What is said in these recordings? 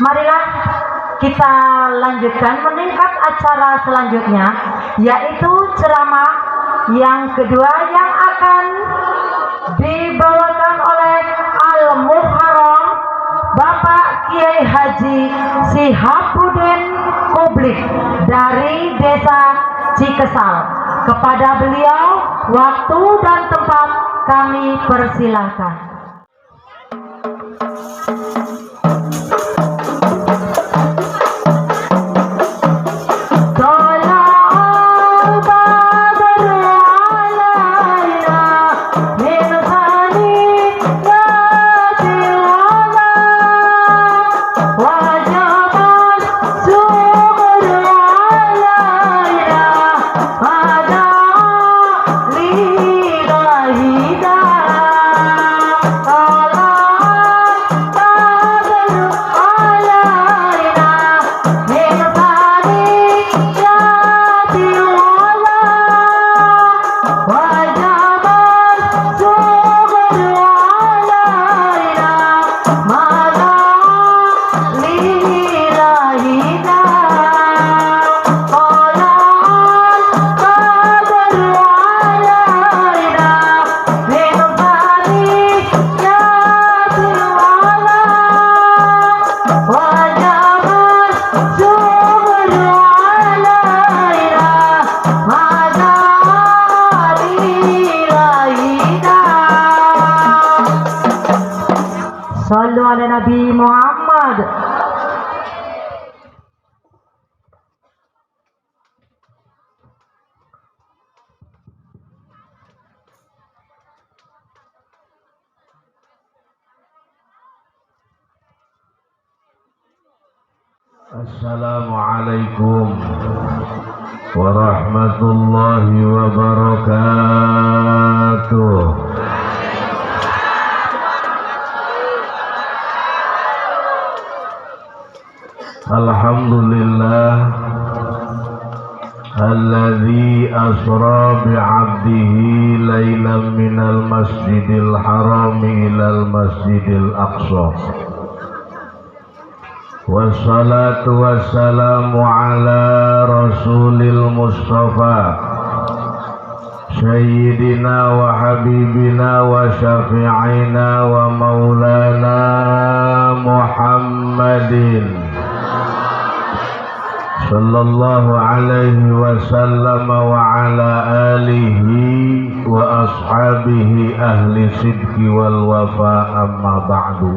Marilah kita lanjutkan meningkat acara selanjutnya, yaitu ceramah yang kedua yang akan dibawakan oleh Al-Muharram Bapak Kiai Haji Sihabuddin Kublik dari Desa Cikesal. Kepada beliau waktu dan tempat kami persilahkan. Sallu ala Nabi Muhammad. Assalamualaikum warahmatullahi wabarakatuh. Alhamdulillah alladzi asra bi'abdihi lailan minal masjidil harami ilal masjidil aqsa. Wassalatu wassalamu ala rasulil mustafa sayyidina wa habibina wa syafi'ina wa maulana Muhammadin sallallahu alaihi wasallam wa ala alihi wa ashabihi ahli sidqi wal wafa, amma ba'du.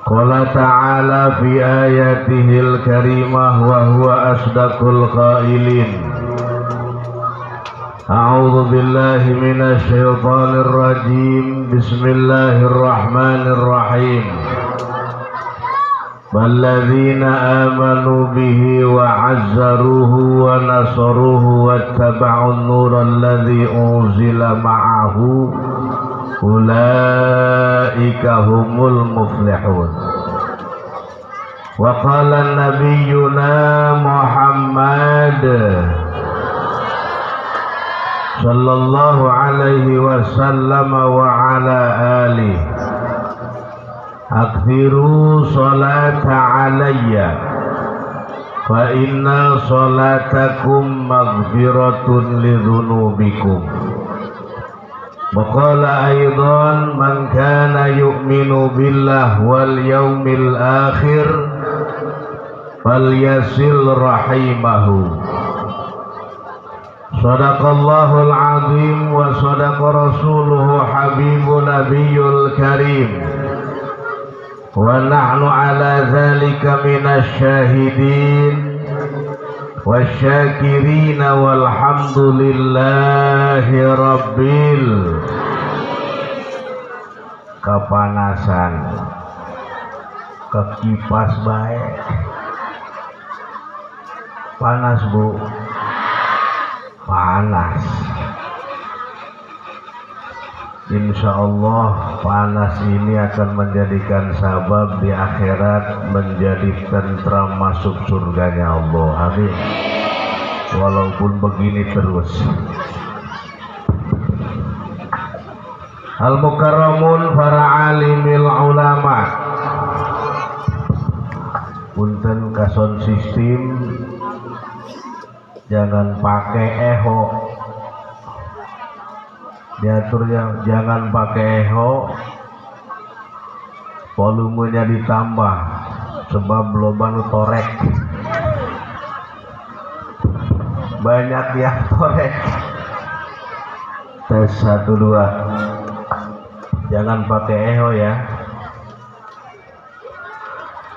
Qala ta'ala fi ayatihil karimah wa huwa asdaqul qailin. A'udzu billahi minasy syaithanir rajim. Bismillahirrahmanirrahim. Walladzina amanu bihi wa 'azzaruhu wa nasaruhu wattaba'un nural ladzi unzila ma'ahu ulaika humul muflihun. Wa qala nabiyyuna Muhammad sallallahu alaihi wasallam wa ala alihi akthiru salata alayya fa inna salatakum maghfiratun lidhunubikum. Wa qala aidan man kana yu'minu billah wal yawmil akhir falyasil rahimahu. Sadaqallahul azim wa sadaqa rasuluhu habibun nabiyul karim. Wa nahnu ala dzalika minasy syahidin wasyakirina walhamdulillahi rabbil. Kepanasan ke kipas baik panas bu, panas. Insya Allah panas ini akan menjadikan sabab di akhirat menjadi tentram masuk surganya Allah. Amin. Walaupun begini terus. Al-mukarramun para alimil ulama sound system jangan pakai echo, diaturnya jangan pakai echo, volumenya ditambah sebab loba torek, banyak yang torek. Tes 1 2, jangan pakai echo ya.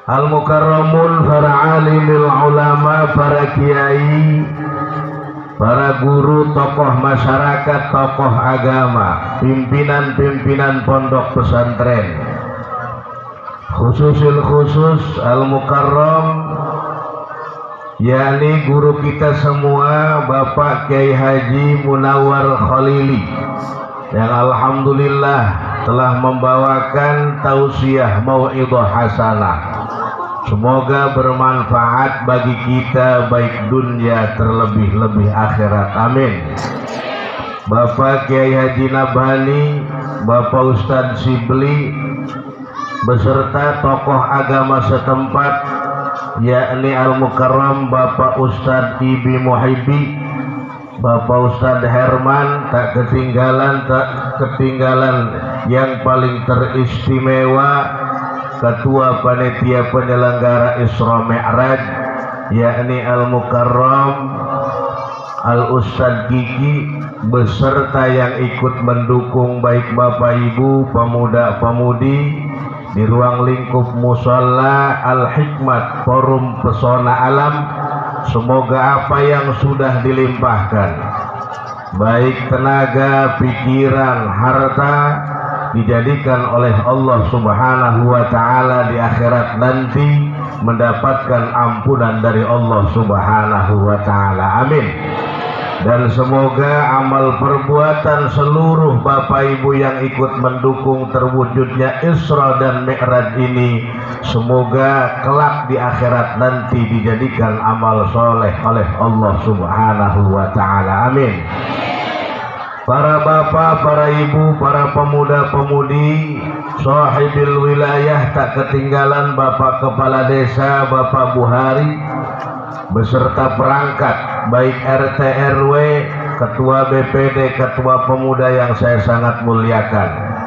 Al-Mukarramun, para alimil ulama, para kiai, para guru, tokoh masyarakat, tokoh agama, pimpinan-pimpinan pondok pesantren, khususil khusus Al-Mukarram, yakni guru kita semua Bapak Kiai Haji Munawwar Khalili, yang alhamdulillah telah membawakan tausiah mau'idhah hasanah. Semoga bermanfaat bagi kita baik dunia terlebih-lebih akhirat, amin. Bapak Kiai Haji Nabhani, Bapak Ustadz Sibli beserta tokoh agama setempat yakni Al-Mukarram Bapak Ustadz Ibi Muhibbi, Bapak Ustadz Herman, tak ketinggalan yang paling teristimewa Ketua Panitia Penyelenggara Isra Mi'raj yakni Al-Mukarram Al-Ustadz Kiki beserta yang ikut mendukung baik Bapak Ibu, pemuda-pemudi di ruang lingkup Musalla Al-Hikmat Forum Pesona Alam. Semoga apa yang sudah dilimpahkan baik tenaga, pikiran, harta dijadikan oleh Allah Subhanahu wa Ta'ala di akhirat nanti mendapatkan ampunan dari Allah Subhanahu wa Ta'ala, amin. Dan semoga amal perbuatan seluruh Bapak Ibu yang ikut mendukung terwujudnya Isra dan Mi'raj ini, semoga kelak di akhirat nanti dijadikan amal soleh oleh Allah Subhanahu wa Ta'ala, amin. Para bapak, para ibu, para pemuda-pemudi, sahibil wilayah, tak ketinggalan Bapak Kepala Desa, Bapak Buhari, beserta perangkat, baik RT RW, Ketua BPD, Ketua Pemuda yang saya sangat muliakan.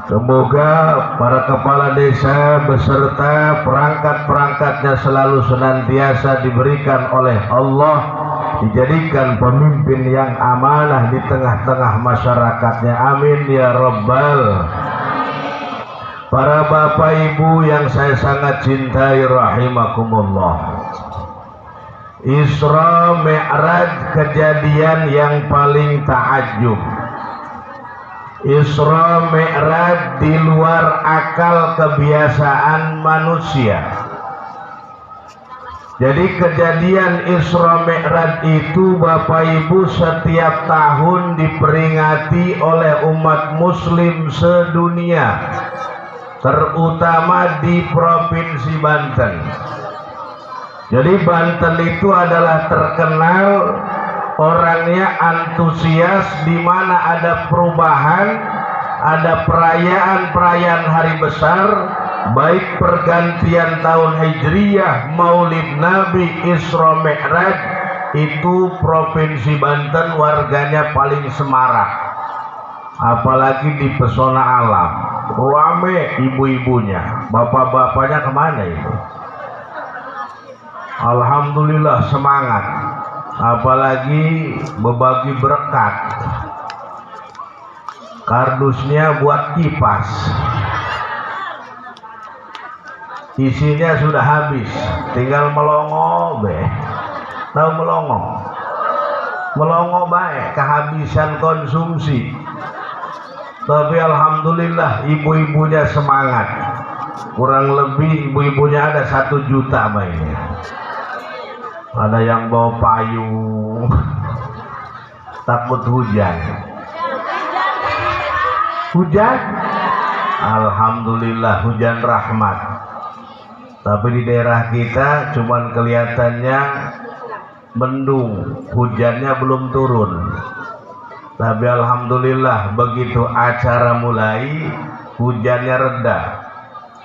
Semoga para kepala desa beserta perangkat-perangkatnya selalu senantiasa diberikan oleh Allah, dijadikan pemimpin yang amanah di tengah-tengah masyarakatnya, amin ya rabbal. Para bapak ibu yang saya sangat cintai rahimakumullah, Isra Mi'raj kejadian yang paling takjub. Isra Mi'raj di luar akal kebiasaan manusia. Jadi kejadian Isra Mi'raj itu Bapak Ibu setiap tahun diperingati oleh umat muslim sedunia, terutama di Provinsi Banten. Jadi Banten itu adalah terkenal orangnya antusias, di mana ada perubahan, ada perayaan-perayaan hari besar, baik pergantian tahun Hijriyah, Maulid Nabi, Isra Mi'raj, itu Provinsi Banten warganya paling semarak. Apalagi di pesona alam, rame ibu-ibunya, bapak-bapaknya kemana itu? Alhamdulillah semangat, apalagi berbagi berkat. Kardusnya buat kipas, isinya sudah habis, tinggal melongo be. Tahu melongo? Melongo baik, kehabisan konsumsi. Tapi alhamdulillah ibu-ibunya semangat. Kurang lebih ibu-ibunya ada 1 juta mainnya. Ada yang bawa payung, takut hujan. Hujan? Alhamdulillah hujan rahmat. Tapi di daerah kita cuman kelihatannya mendung, hujannya belum turun. Tapi alhamdulillah begitu acara mulai, hujannya reda,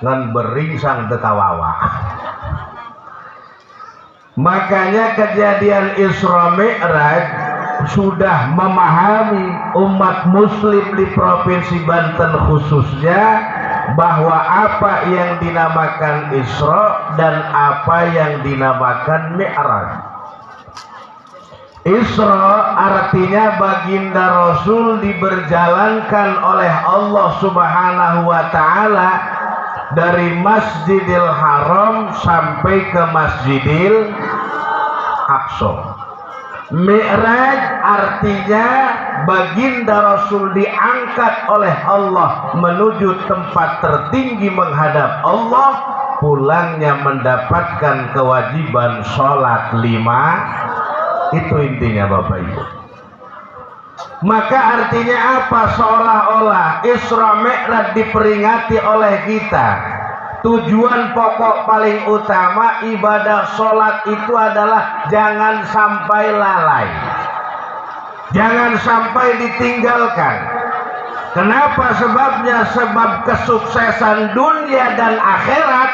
ngan beringsang tekawawa. Makanya kejadian Isra Mi'raj sudah memahami umat muslim di Provinsi Banten khususnya bahwa apa yang dinamakan Isra dan apa yang dinamakan Mi'raj. Isra artinya baginda Rasul diberjalankan oleh Allah Subhanahu wa Ta'ala dari Masjidil Haram sampai ke Masjidil Aqsa. Mi'raj artinya baginda Rasul diangkat oleh Allah menuju tempat tertinggi menghadap Allah, pulangnya mendapatkan kewajiban sholat 5. Itu intinya Bapak Ibu. Maka artinya apa? Seolah-olah Isra Mi'raj diperingati oleh kita. Tujuan pokok paling utama ibadah sholat itu adalah jangan sampai lalai, jangan sampai ditinggalkan. Kenapa sebabnya? Sebab kesuksesan dunia dan akhirat,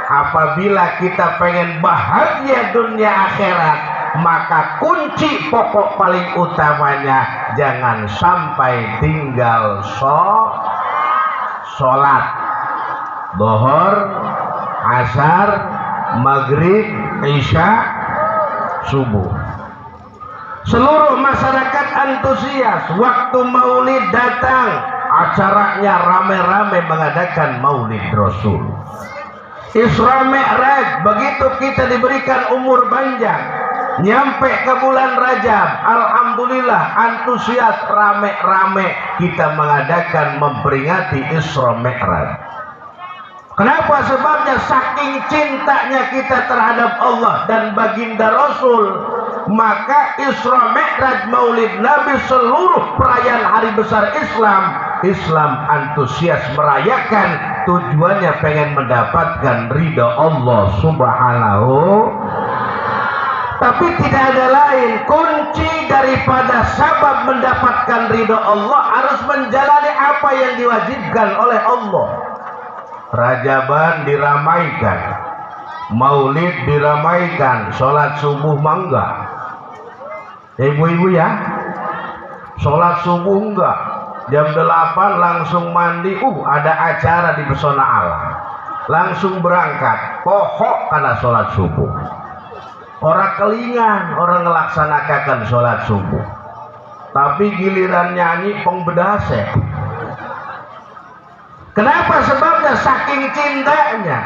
apabila kita pengen bahagia dunia akhirat, maka kunci pokok paling utamanya jangan sampai tinggal sholat Zuhur, Asar, Maghrib, Isya, Subuh. Seluruh masyarakat antusias waktu Maulid datang, acaranya rame-rame mengadakan Maulid Rasul. Isra Mi'raj, begitu kita diberikan umur panjang, nyampe ke bulan Rajab, alhamdulillah antusias rame-rame kita mengadakan memperingati Isra Mi'raj. Kenapa? Sebabnya saking cintanya kita terhadap Allah dan baginda Rasul, maka Isra Mi'raj Maulid Nabi, seluruh perayaan hari besar Islam antusias merayakan, tujuannya pengen mendapatkan ridha Allah Subhanahu. Tapi tidak ada lain, kunci daripada sabab mendapatkan ridha Allah harus menjalani apa yang diwajibkan oleh Allah. Rajaban diramaikan, Maulid diramaikan, sholat subuh mangga. Ibu-ibu ya, sholat subuh enggak, jam 8 langsung mandi, ada acara di Pesona Alam, langsung berangkat, pohok karena sholat subuh. Orang kelingan, orang melaksanakan sholat subuh, tapi giliran nyanyi pengbedase. Kenapa? Sebabnya saking cintanya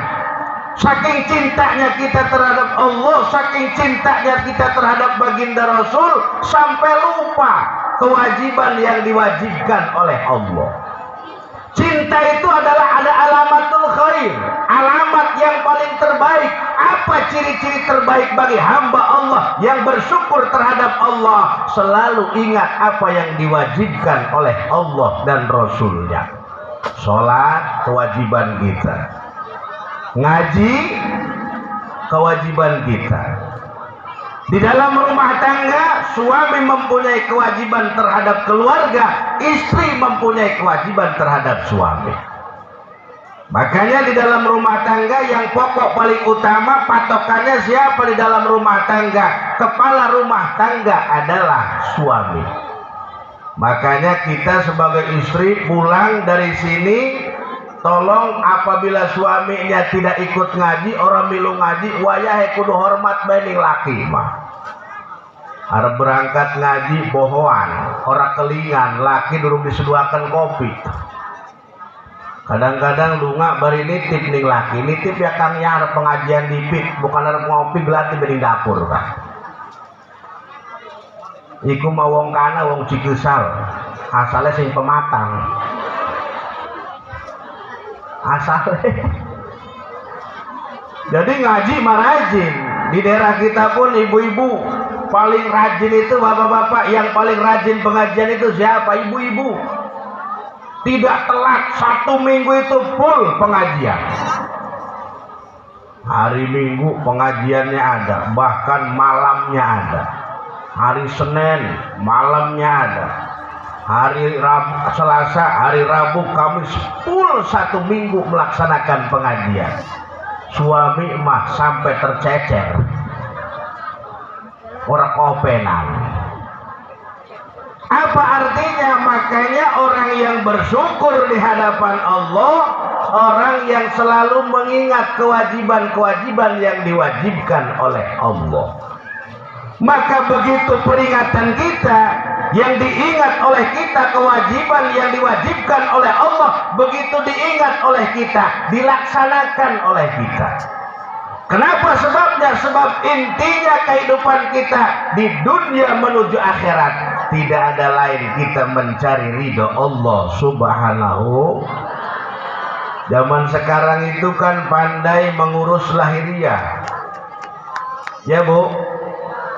kita terhadap Allah, saking cintanya kita terhadap baginda Rasul, sampai lupa kewajiban yang diwajibkan oleh Allah. Cinta itu adalah ada alamatul khair, alamat yang paling terbaik. Apa ciri-ciri terbaik bagi hamba Allah yang bersyukur terhadap Allah? Selalu ingat apa yang diwajibkan oleh Allah dan Rasulnya. Sholat kewajiban kita, ngaji kewajiban kita. Di dalam rumah tangga, suami mempunyai kewajiban terhadap keluarga, istri mempunyai kewajiban terhadap suami. Makanya di dalam rumah tangga yang pokok paling utama, patokannya siapa di dalam rumah tangga? Kepala rumah tangga adalah suami. Makanya kita sebagai istri pulang dari sini, tolong apabila suaminya tidak ikut ngaji, orang milu ngaji, wayahe kudu hormat bening laki mah. Harap berangkat ngaji bohoan, orang kelingan, laki durung disediakan kopi. Kadang-kadang lunga bari nitip ning laki, nitip ya kang nyar pengajian dipit, bukan harap ngopi belati bening dapur kan. Iku mau wong kana wong Cigesal, asale sing pematang. Asale. Jadi ngaji marajin. Di daerah kita pun ibu-ibu paling rajin itu, bapak-bapak yang paling rajin pengajian itu siapa? Ibu-ibu. Tidak telat, 1 minggu itu full pengajian. Hari Minggu pengajiannya ada, bahkan malamnya ada. Hari Senin malamnya ada, hari Rabu, Selasa, hari Rabu, Kamis, full 1 minggu melaksanakan pengajian. Suami mah sampai tercecer. orang kopenan. Apa artinya? Makanya orang yang bersyukur di hadapan Allah, orang yang selalu mengingat kewajiban-kewajiban yang diwajibkan oleh Allah. Maka begitu peringatan kita, yang diingat oleh kita, kewajiban yang diwajibkan oleh Allah, begitu diingat oleh kita, dilaksanakan oleh kita. Kenapa sebabnya? Sebab intinya kehidupan kita di dunia menuju akhirat tidak ada lain, kita mencari ridho Allah subhanahu. Zaman sekarang itu kan pandai mengurus lahiriah, ya Bu,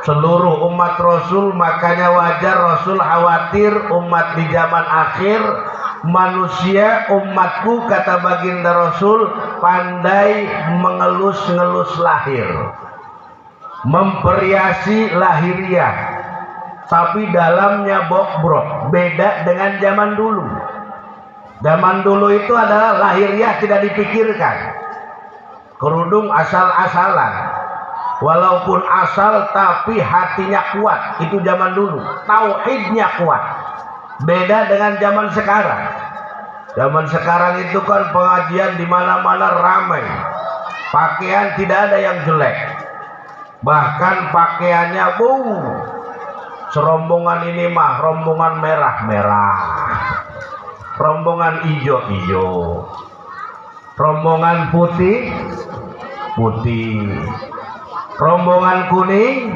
seluruh umat Rasul. Makanya wajar Rasul khawatir umat di zaman akhir, manusia umatku, kata baginda Rasul, pandai mengelus-ngelus lahir, memperiasi lahiriah, tapi dalamnya bobrok. Beda dengan zaman dulu. Zaman dulu itu adalah lahiriah tidak dipikirkan, kerudung asal-asalan, walaupun asal tapi hatinya kuat. Itu zaman dulu, tauhidnya kuat. Beda dengan zaman sekarang. Zaman sekarang itu kan pengajian di mana-mana ramai, pakaian tidak ada yang jelek, bahkan pakaiannya serombongan ini mah rombongan merah-merah, rombongan ijo-ijo, rombongan putih-putih, rombongan kuning.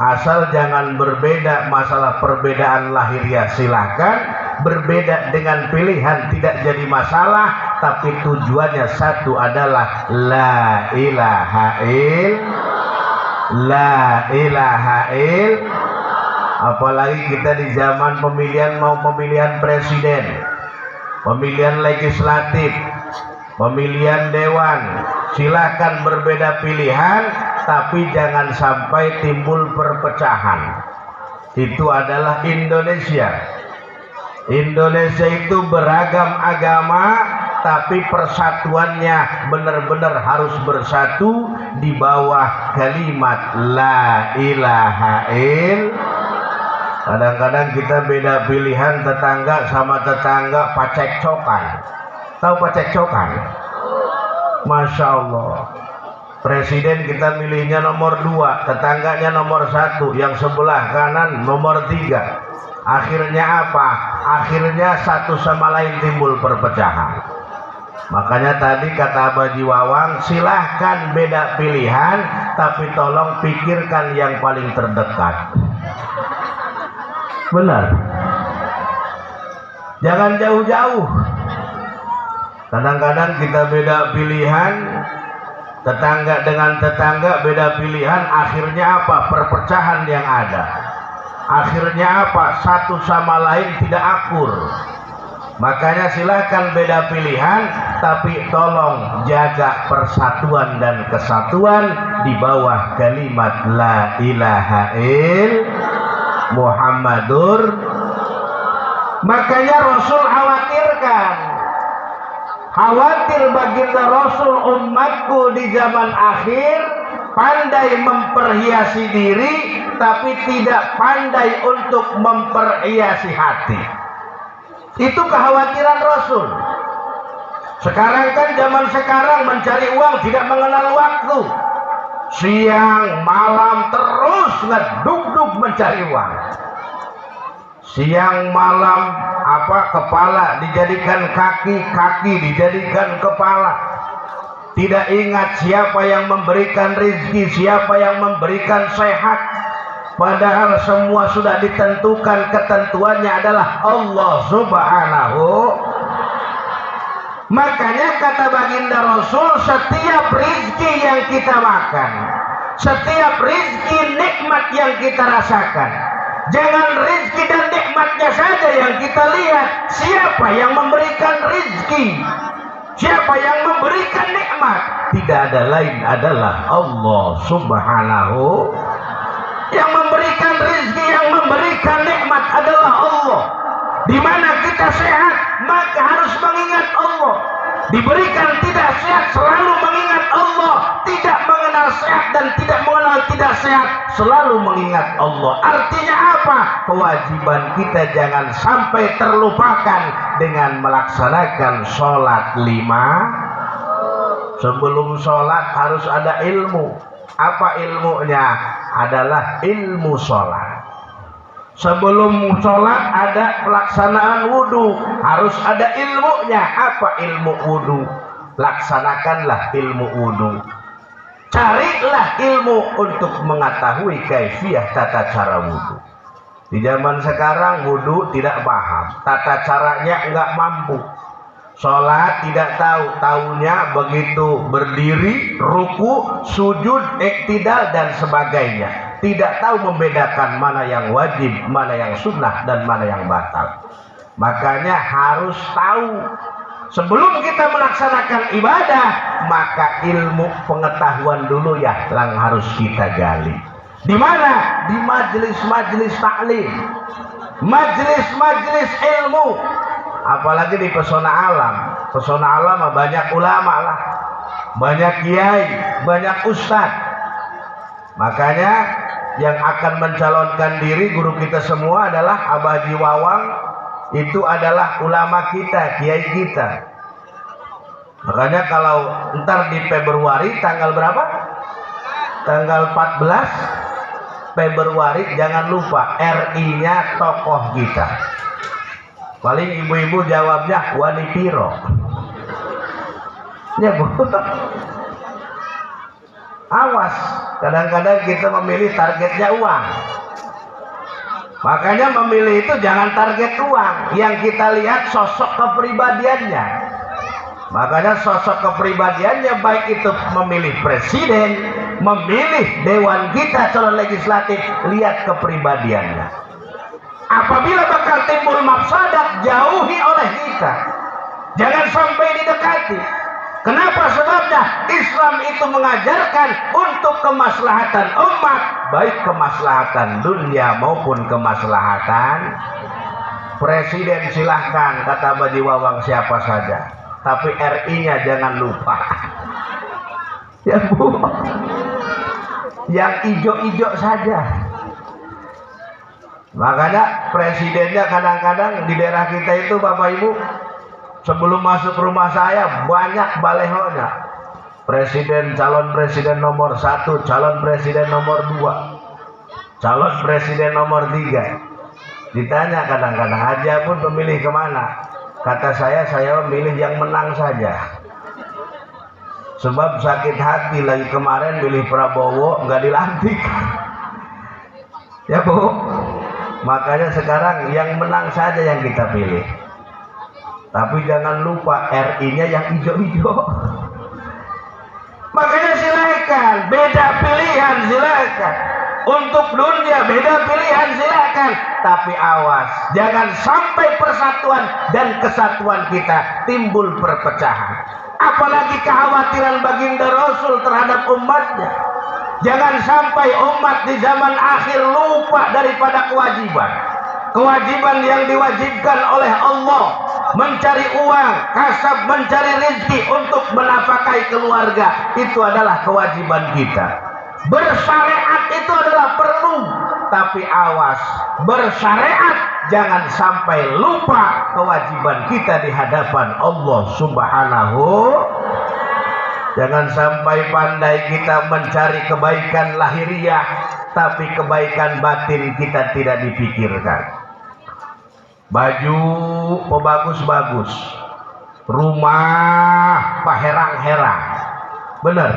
Asal jangan berbeda masalah perbedaan lahiriah, silahkan berbeda dengan pilihan, tidak jadi masalah, tapi tujuannya satu adalah la ilaha illallah. Apalagi kita di zaman pemilihan, mau pemilihan presiden, pemilihan legislatif, pemilihan dewan, silakan berbeda pilihan, tapi jangan sampai timbul perpecahan. Itu adalah Indonesia. Indonesia itu beragam agama, tapi persatuannya benar-benar harus bersatu di bawah kalimat la ilaha illallah. Kadang-kadang kita beda pilihan, tetangga sama tetangga pacekcokan. Tahu pacekcokan? Masya Allah. Presiden kita milihnya nomor 2, tetangganya nomor 1, yang sebelah kanan nomor 3. Akhirnya apa? Akhirnya satu sama lain timbul perpecahan. Makanya tadi kata Abaji Wawang, silahkan beda pilihan, tapi tolong pikirkan yang paling terdekat. Benar. Jangan jauh-jauh. Kadang-kadang kita beda pilihan, tetangga dengan tetangga beda pilihan, akhirnya apa? Perpecahan yang ada. Akhirnya apa? Satu sama lain tidak akur. Makanya silakan beda pilihan, tapi tolong jaga persatuan dan kesatuan di bawah kalimat la ilaha illallah Muhammadur. Makanya Rasul khawatir baginda Rasul, umatku di zaman akhir pandai memperhiasi diri, tapi tidak pandai untuk memperhiasi hati. Itu kekhawatiran Rasul. Sekarang kan zaman sekarang mencari uang tidak mengenal waktu. Siang malam terus ngeduk-duk mencari uang. Siang malam kepala dijadikan kaki, kaki dijadikan kepala. Tidak ingat siapa yang memberikan rezeki, siapa yang memberikan sehat. Padahal semua sudah ditentukan, ketentuannya adalah Allah subhanahu. Makanya kata baginda Rasul, setiap rizki yang kita makan, setiap rizki nikmat yang kita rasakan, jangan rizki dan nikmatnya saja yang kita lihat, siapa yang memberikan rizki, siapa yang memberikan nikmat, tidak ada lain adalah Allah subhanahu. Yang memberikan rizki, yang memberikan nikmat adalah Allah. Di mana kita sehat, maka harus mengingat Allah. Diberikan tidak sehat, selalu mengingat Allah. Tidak mengenal sehat dan tidak mengenal tidak sehat, selalu mengingat Allah. Artinya apa? Kewajiban kita jangan sampai terlupakan dengan melaksanakan sholat 5. Sebelum sholat harus ada ilmu. Apa ilmunya? Adalah ilmu sholat. Sebelum sholat ada pelaksanaan wudhu, harus ada ilmunya. Apa ilmu wudhu? Laksanakanlah ilmu wudhu. Carilah ilmu untuk mengetahui kaifiah tata cara wudhu. Di zaman sekarang wudhu tidak paham, tata caranya enggak mampu. Sholat tidak tahu, tahunya begitu berdiri, ruku, sujud, iktidal dan sebagainya. Tidak tahu membedakan mana yang wajib, mana yang sunnah dan mana yang batal. Makanya harus tahu sebelum kita melaksanakan ibadah, maka ilmu pengetahuan dulu ya yang harus kita gali. Di mana? Di majelis-majelis taklim, majelis-majelis ilmu. Apalagi di pesona alam. Pesona alam banyak ulama lah, banyak kiai, banyak ustadz. Makanya yang akan mencalonkan diri guru kita semua adalah Abah Haji Wawang. Itu adalah ulama kita, kiai kita. Makanya kalau ntar di Februari tanggal berapa? Tanggal 14 Februari jangan lupa RI-nya tokoh kita. Paling ibu-ibu jawabnya Wani Piro. Ya Bu. Awas, kadang-kadang kita memilih targetnya uang. Makanya memilih itu jangan target uang, yang kita lihat sosok kepribadiannya. Makanya sosok kepribadiannya, baik itu memilih presiden, memilih dewan kita calon legislatif, lihat kepribadiannya. Apabila bakal timbul mafsadat, jauhi oleh kita, jangan sampai didekati. Kenapa? Sebabnya Islam itu mengajarkan untuk kemaslahatan umat, baik kemaslahatan dunia maupun kemaslahatan presiden. Silahkan kata Haji Wawang siapa saja, tapi RI-nya jangan lupa. Ya Bu, yang ijo-ijo saja. Makanya presidennya kadang-kadang di daerah kita itu Bapak Ibu, sebelum masuk rumah saya banyak balehonya. Presiden, calon presiden nomor 1, calon presiden nomor 2, calon presiden nomor 3. Ditanya kadang-kadang, Haja pun memilih kemana? Kata saya memilih yang menang saja. Sebab sakit hati lagi kemarin milih Prabowo nggak dilantik. Ya Bu. Makanya sekarang yang menang saja yang kita pilih. Tapi jangan lupa RI-nya yang hijau-hijau. Makanya silakan, beda pilihan silakan. Untuk dunia beda pilihan silakan. Tapi awas, jangan sampai persatuan dan kesatuan kita timbul perpecahan. Apalagi kekhawatiran baginda Rasul terhadap umatnya. Jangan sampai umat di zaman akhir lupa daripada kewajiban. Kewajiban yang diwajibkan oleh Allah, mencari uang, kasab, mencari rezeki untuk menafkahi keluarga, itu adalah kewajiban kita. Bersyariat itu adalah perlu, tapi awas, bersyariat jangan sampai lupa kewajiban kita di hadapan Allah Subhanahu. Jangan sampai pandai kita mencari kebaikan lahiriah, tapi kebaikan batin kita tidak dipikirkan. Baju bagus-bagus, rumah paherang-herang, bener.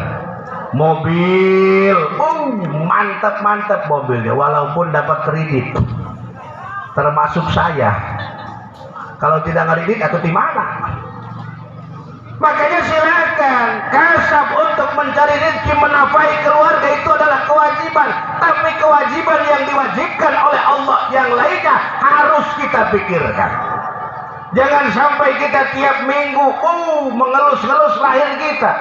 Mobil, mantap-mantap mobilnya, walaupun dapat kredit. Termasuk saya. Kalau tidak kredit, atau di mana? Makanya silakan, kasab untuk mencari rezeki menafkahi keluarga itu adalah kewajiban. Tapi kewajiban yang diwajibkan oleh Allah yang lainnya harus kita pikirkan. Jangan sampai kita tiap minggu mengelus-ngelus lahir kita.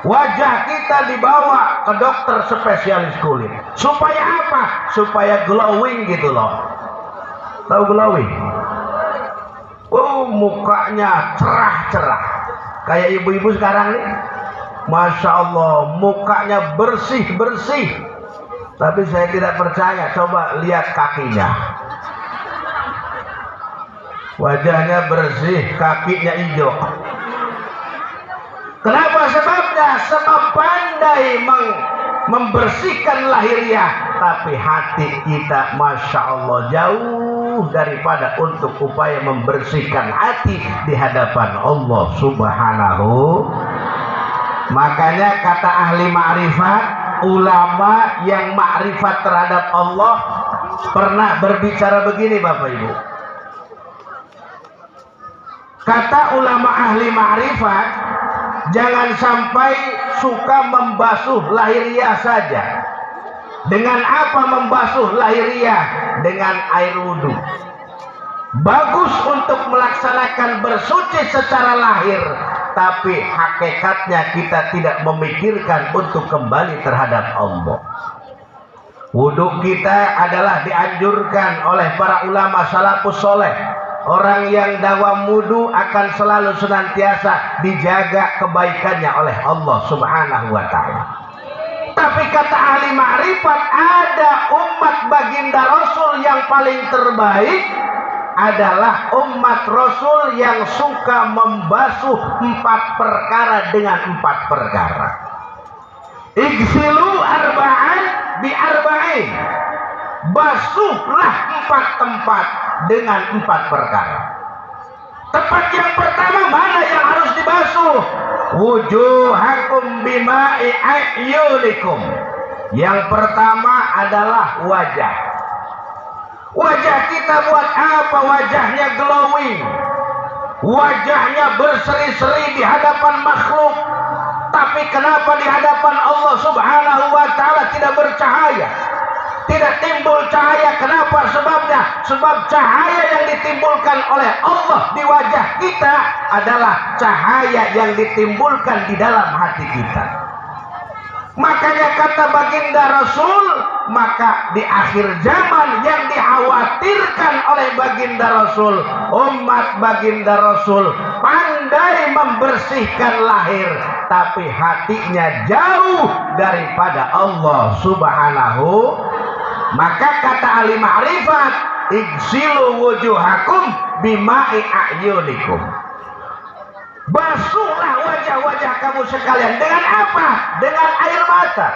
Wajah kita dibawa ke dokter spesialis kulit. Supaya apa? Supaya glowing gitu loh. Tahu glowing? Mukanya cerah-cerah. Kayak ibu-ibu sekarang nih, Masya Allah, mukanya bersih-bersih. Tapi saya tidak percaya. Coba lihat kakinya. Wajahnya bersih, kakinya hijau. Kenapa sebabnya? Sebab pandai membersihkan lahiriah, tapi hati kita Masya Allah jauh daripada untuk upaya membersihkan hati di hadapan Allah Subhanahu. Makanya kata ahli ma'rifat, ulama yang ma'rifat terhadap Allah pernah berbicara begini Bapak Ibu. Kata ulama ahli ma'rifat, jangan sampai suka membasuh lahiriah saja. Dengan apa membasuh lahiriah? Dengan air wudhu. Bagus untuk melaksanakan bersuci secara lahir, tapi hakikatnya kita tidak memikirkan untuk kembali terhadap Allah. Wudhu kita adalah dianjurkan oleh para ulama salafus soleh. Orang yang dawam wudhu akan selalu senantiasa dijaga kebaikannya oleh Allah Subhanahu wa ta'ala. Tapi kata ahli ma'rifat, ada umat baginda Rasul yang paling terbaik adalah umat Rasul yang suka membasuh 4 perkara dengan 4 perkara. Igsilu arba'an bi arba'in. Basuhlah 4 tempat dengan 4 perkara. Tempat yang pertama mana yang harus dibasuh? Wujuhakum bima'i ayyulikum. Yang pertama adalah wajah. Wajah kita buat apa? Wajahnya glowing, wajahnya berseri-seri di hadapan makhluk, tapi kenapa di hadapan Allah Subhanahu wa ta'ala tidak bercahaya? Tidak timbul cahaya. Kenapa sebabnya? Sebab cahaya yang ditimbulkan oleh Allah di wajah kita adalah cahaya yang ditimbulkan di dalam hati kita. Makanya kata baginda Rasul, maka di akhir zaman yang dikhawatirkan oleh baginda Rasul, umat baginda Rasul pandai membersihkan lahir, tapi hatinya jauh daripada Allah Subhanahu. Maka kata ahli ma'rifat, igsilu wujuhakum bima'i a'yunikum. Basuhlah wajah-wajah kamu sekalian. Dengan apa? Dengan air mata.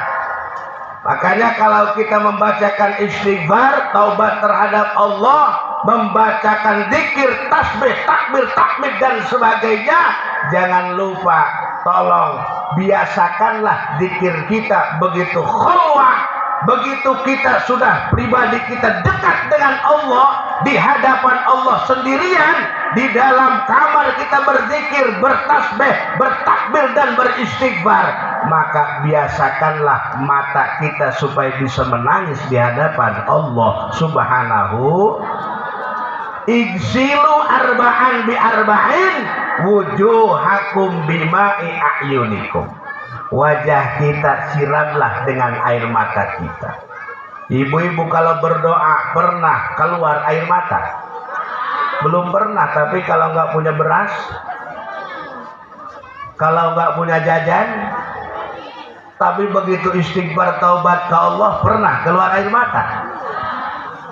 Makanya kalau kita membacakan istighfar, taubat terhadap Allah, membacakan zikir, tasbih, takbir, tahmid dan sebagainya, jangan lupa, tolong biasakanlah zikir kita begitu khulwah. Begitu kita sudah pribadi kita dekat dengan Allah, di hadapan Allah sendirian, di dalam kamar kita berzikir, bertasbih, bertakbir dan beristighfar, maka biasakanlah mata kita supaya bisa menangis di hadapan Allah Subhanahu. Igsilu arba'an bi arba'in wujuhakum bima'i a'yunikum. Wajah kita siramlah dengan air mata kita. Ibu-ibu kalau berdoa pernah keluar air mata? Belum pernah. Tapi kalau nggak punya beras, kalau nggak punya jajan, tapi begitu istighfar taubat ke Allah pernah keluar air mata?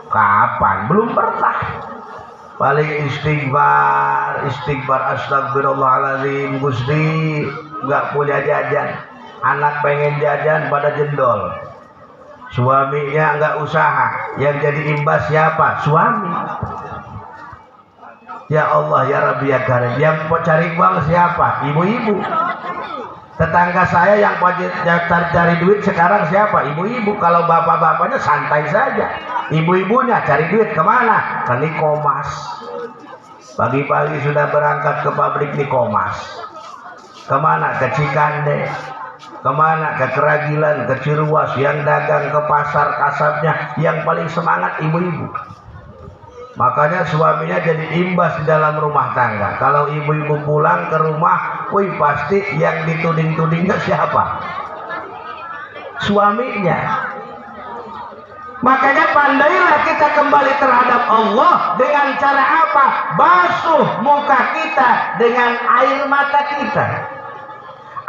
Kapan? Belum pernah. Paling istighfar astagfirullahaladzim, Gusti, nggak punya jajan. Anak pengen jajan pada jendol, suaminya nggak usaha, yang jadi imbas siapa? Suami. Ya Allah ya Rabbi ya Karim, yang mau cari uang siapa? Ibu-ibu. Tetangga saya yang cari duit sekarang siapa? Ibu-ibu. Kalau bapak-bapaknya santai saja, ibu-ibunya cari duit kemana? Ke Nikomas. Pagi-pagi sudah berangkat ke pabrik Nikomas. Kemana? Ke Cikande. Kemana? Ke Keragilan, ke Ciruas. Yang dagang ke pasar kasabnya, yang paling semangat ibu-ibu. Makanya suaminya jadi imbas di dalam rumah tangga. Kalau ibu-ibu pulang ke rumah, wih, pasti yang dituding-tudingnya siapa? Suaminya. Makanya pandailah kita kembali terhadap Allah dengan cara apa? Basuh muka kita dengan air mata kita.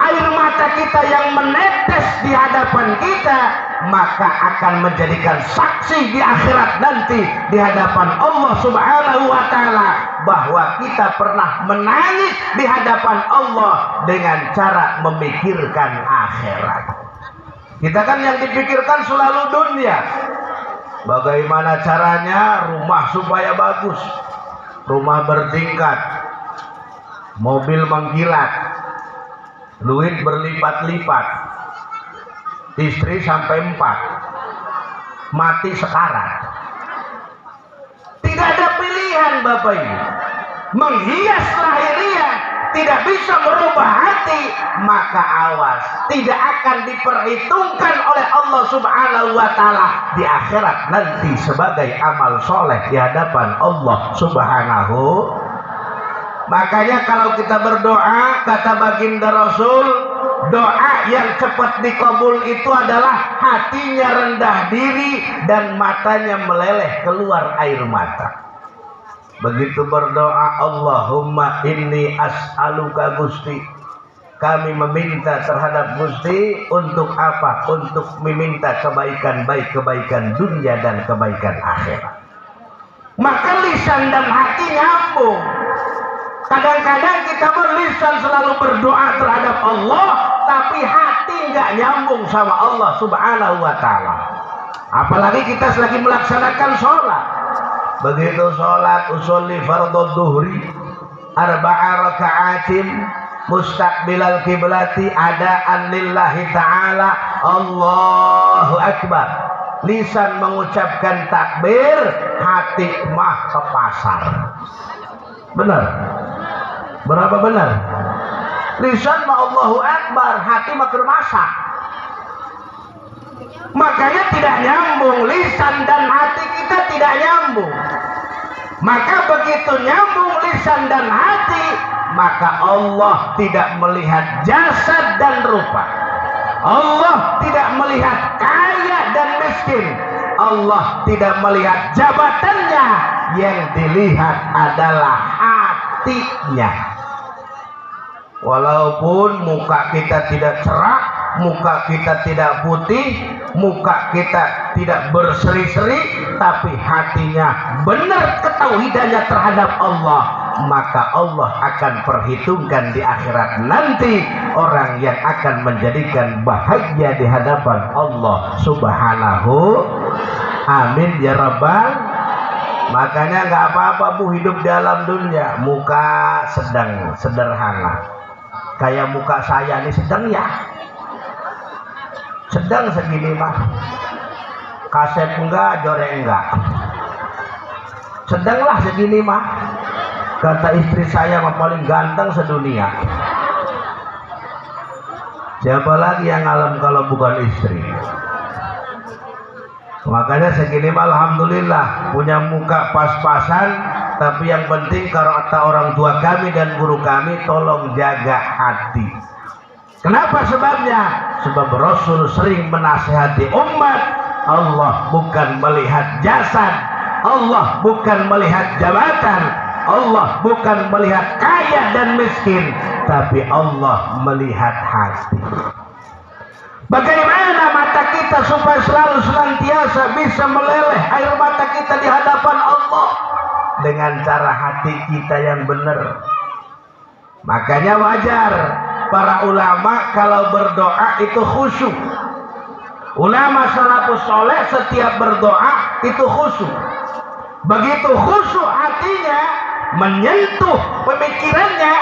Air mata kita yang menetes di hadapan kita maka akan menjadikan saksi di akhirat nanti di hadapan Allah Subhanahu wa taala bahwa kita pernah menangis di hadapan Allah dengan cara memikirkan akhirat. Kita kan yang dipikirkan selalu dunia. Bagaimana caranya rumah supaya bagus, rumah bertingkat, mobil mengkilat, duit berlipat-lipat, istri sampai 4, mati sekarat. Tidak ada pilihan Bapak Ibu. Menghias lahiriah tidak bisa merubah hati, maka awas, tidak akan diperhitungkan oleh Allah Subhanahu wa taala di akhirat nanti sebagai amal soleh di hadapan Allah Subhanahu. Makanya kalau kita berdoa, kata baginda Rasul, doa yang cepat dikabul itu adalah hatinya rendah diri dan matanya meleleh keluar air mata. Begitu berdoa, Allahumma inni as'aluka Gusti, kami meminta terhadap Gusti untuk apa? Untuk meminta kebaikan, baik kebaikan dunia dan kebaikan akhirat. Maka lisan dan hati nyambung. Kadang-kadang kita berlisan selalu berdoa terhadap Allah, tapi hati nggak nyambung sama Allah Subhanahu wa taala. Apalagi kita lagi melaksanakan sholat. Begitu sholat, usolli fardhu dhuhri 4 raka'atin mustaqbilal kiblati adaan lillahi ta'ala, Allahu akbar. Lisan mengucapkan takbir, hati mah ke pasar. Benar? Berapa benar? Lisan mah Allahu akbar, hati mah ke masak. Makanya tidak nyambung, lisan dan hati kita tidak nyambung. Maka begitu nyambung lisan dan hati, maka Allah tidak melihat jasad dan rupa. Allah tidak melihat kaya dan miskin. Allah tidak melihat jabatannya. Yang dilihat adalah hatinya. Walaupun muka kita tidak cerah, muka kita tidak putih, muka kita tidak berseri-seri, tapi hatinya benar ketauhidannya terhadap Allah, maka Allah akan perhitungkan di akhirat nanti orang yang akan menjadikan bahagia di hadapan Allah Subhanahu. Amin ya Rabbal. Makanya nggak apa-apa Bu hidup dalam dunia muka sedang sederhana, kayak muka saya ini sedang ya, sedang segini mah, kaset enggak, joreng enggak, sedanglah segini mah. Kata istri saya mah paling ganteng sedunia. Siapa lagi yang alam kalau bukan istri? Makanya segini mah alhamdulillah punya muka pas-pasan, tapi yang penting kalau kata orang tua kami dan guru kami, tolong jaga hati. Kenapa sebabnya? Sebab Rasul sering menasihati umat, Allah bukan melihat jasad, Allah bukan melihat jabatan, Allah bukan melihat kaya dan miskin, tapi Allah melihat hati. Bagaimana mata kita supaya selalu senantiasa bisa meleleh air mata kita di hadapan Allah? Dengan cara hati kita yang benar. Makanya wajar para ulama kalau berdoa itu khusyuk. Ulama salafus soleh setiap berdoa itu khusyuk. Begitu khusyuk hatinya, menyentuh pemikirannya,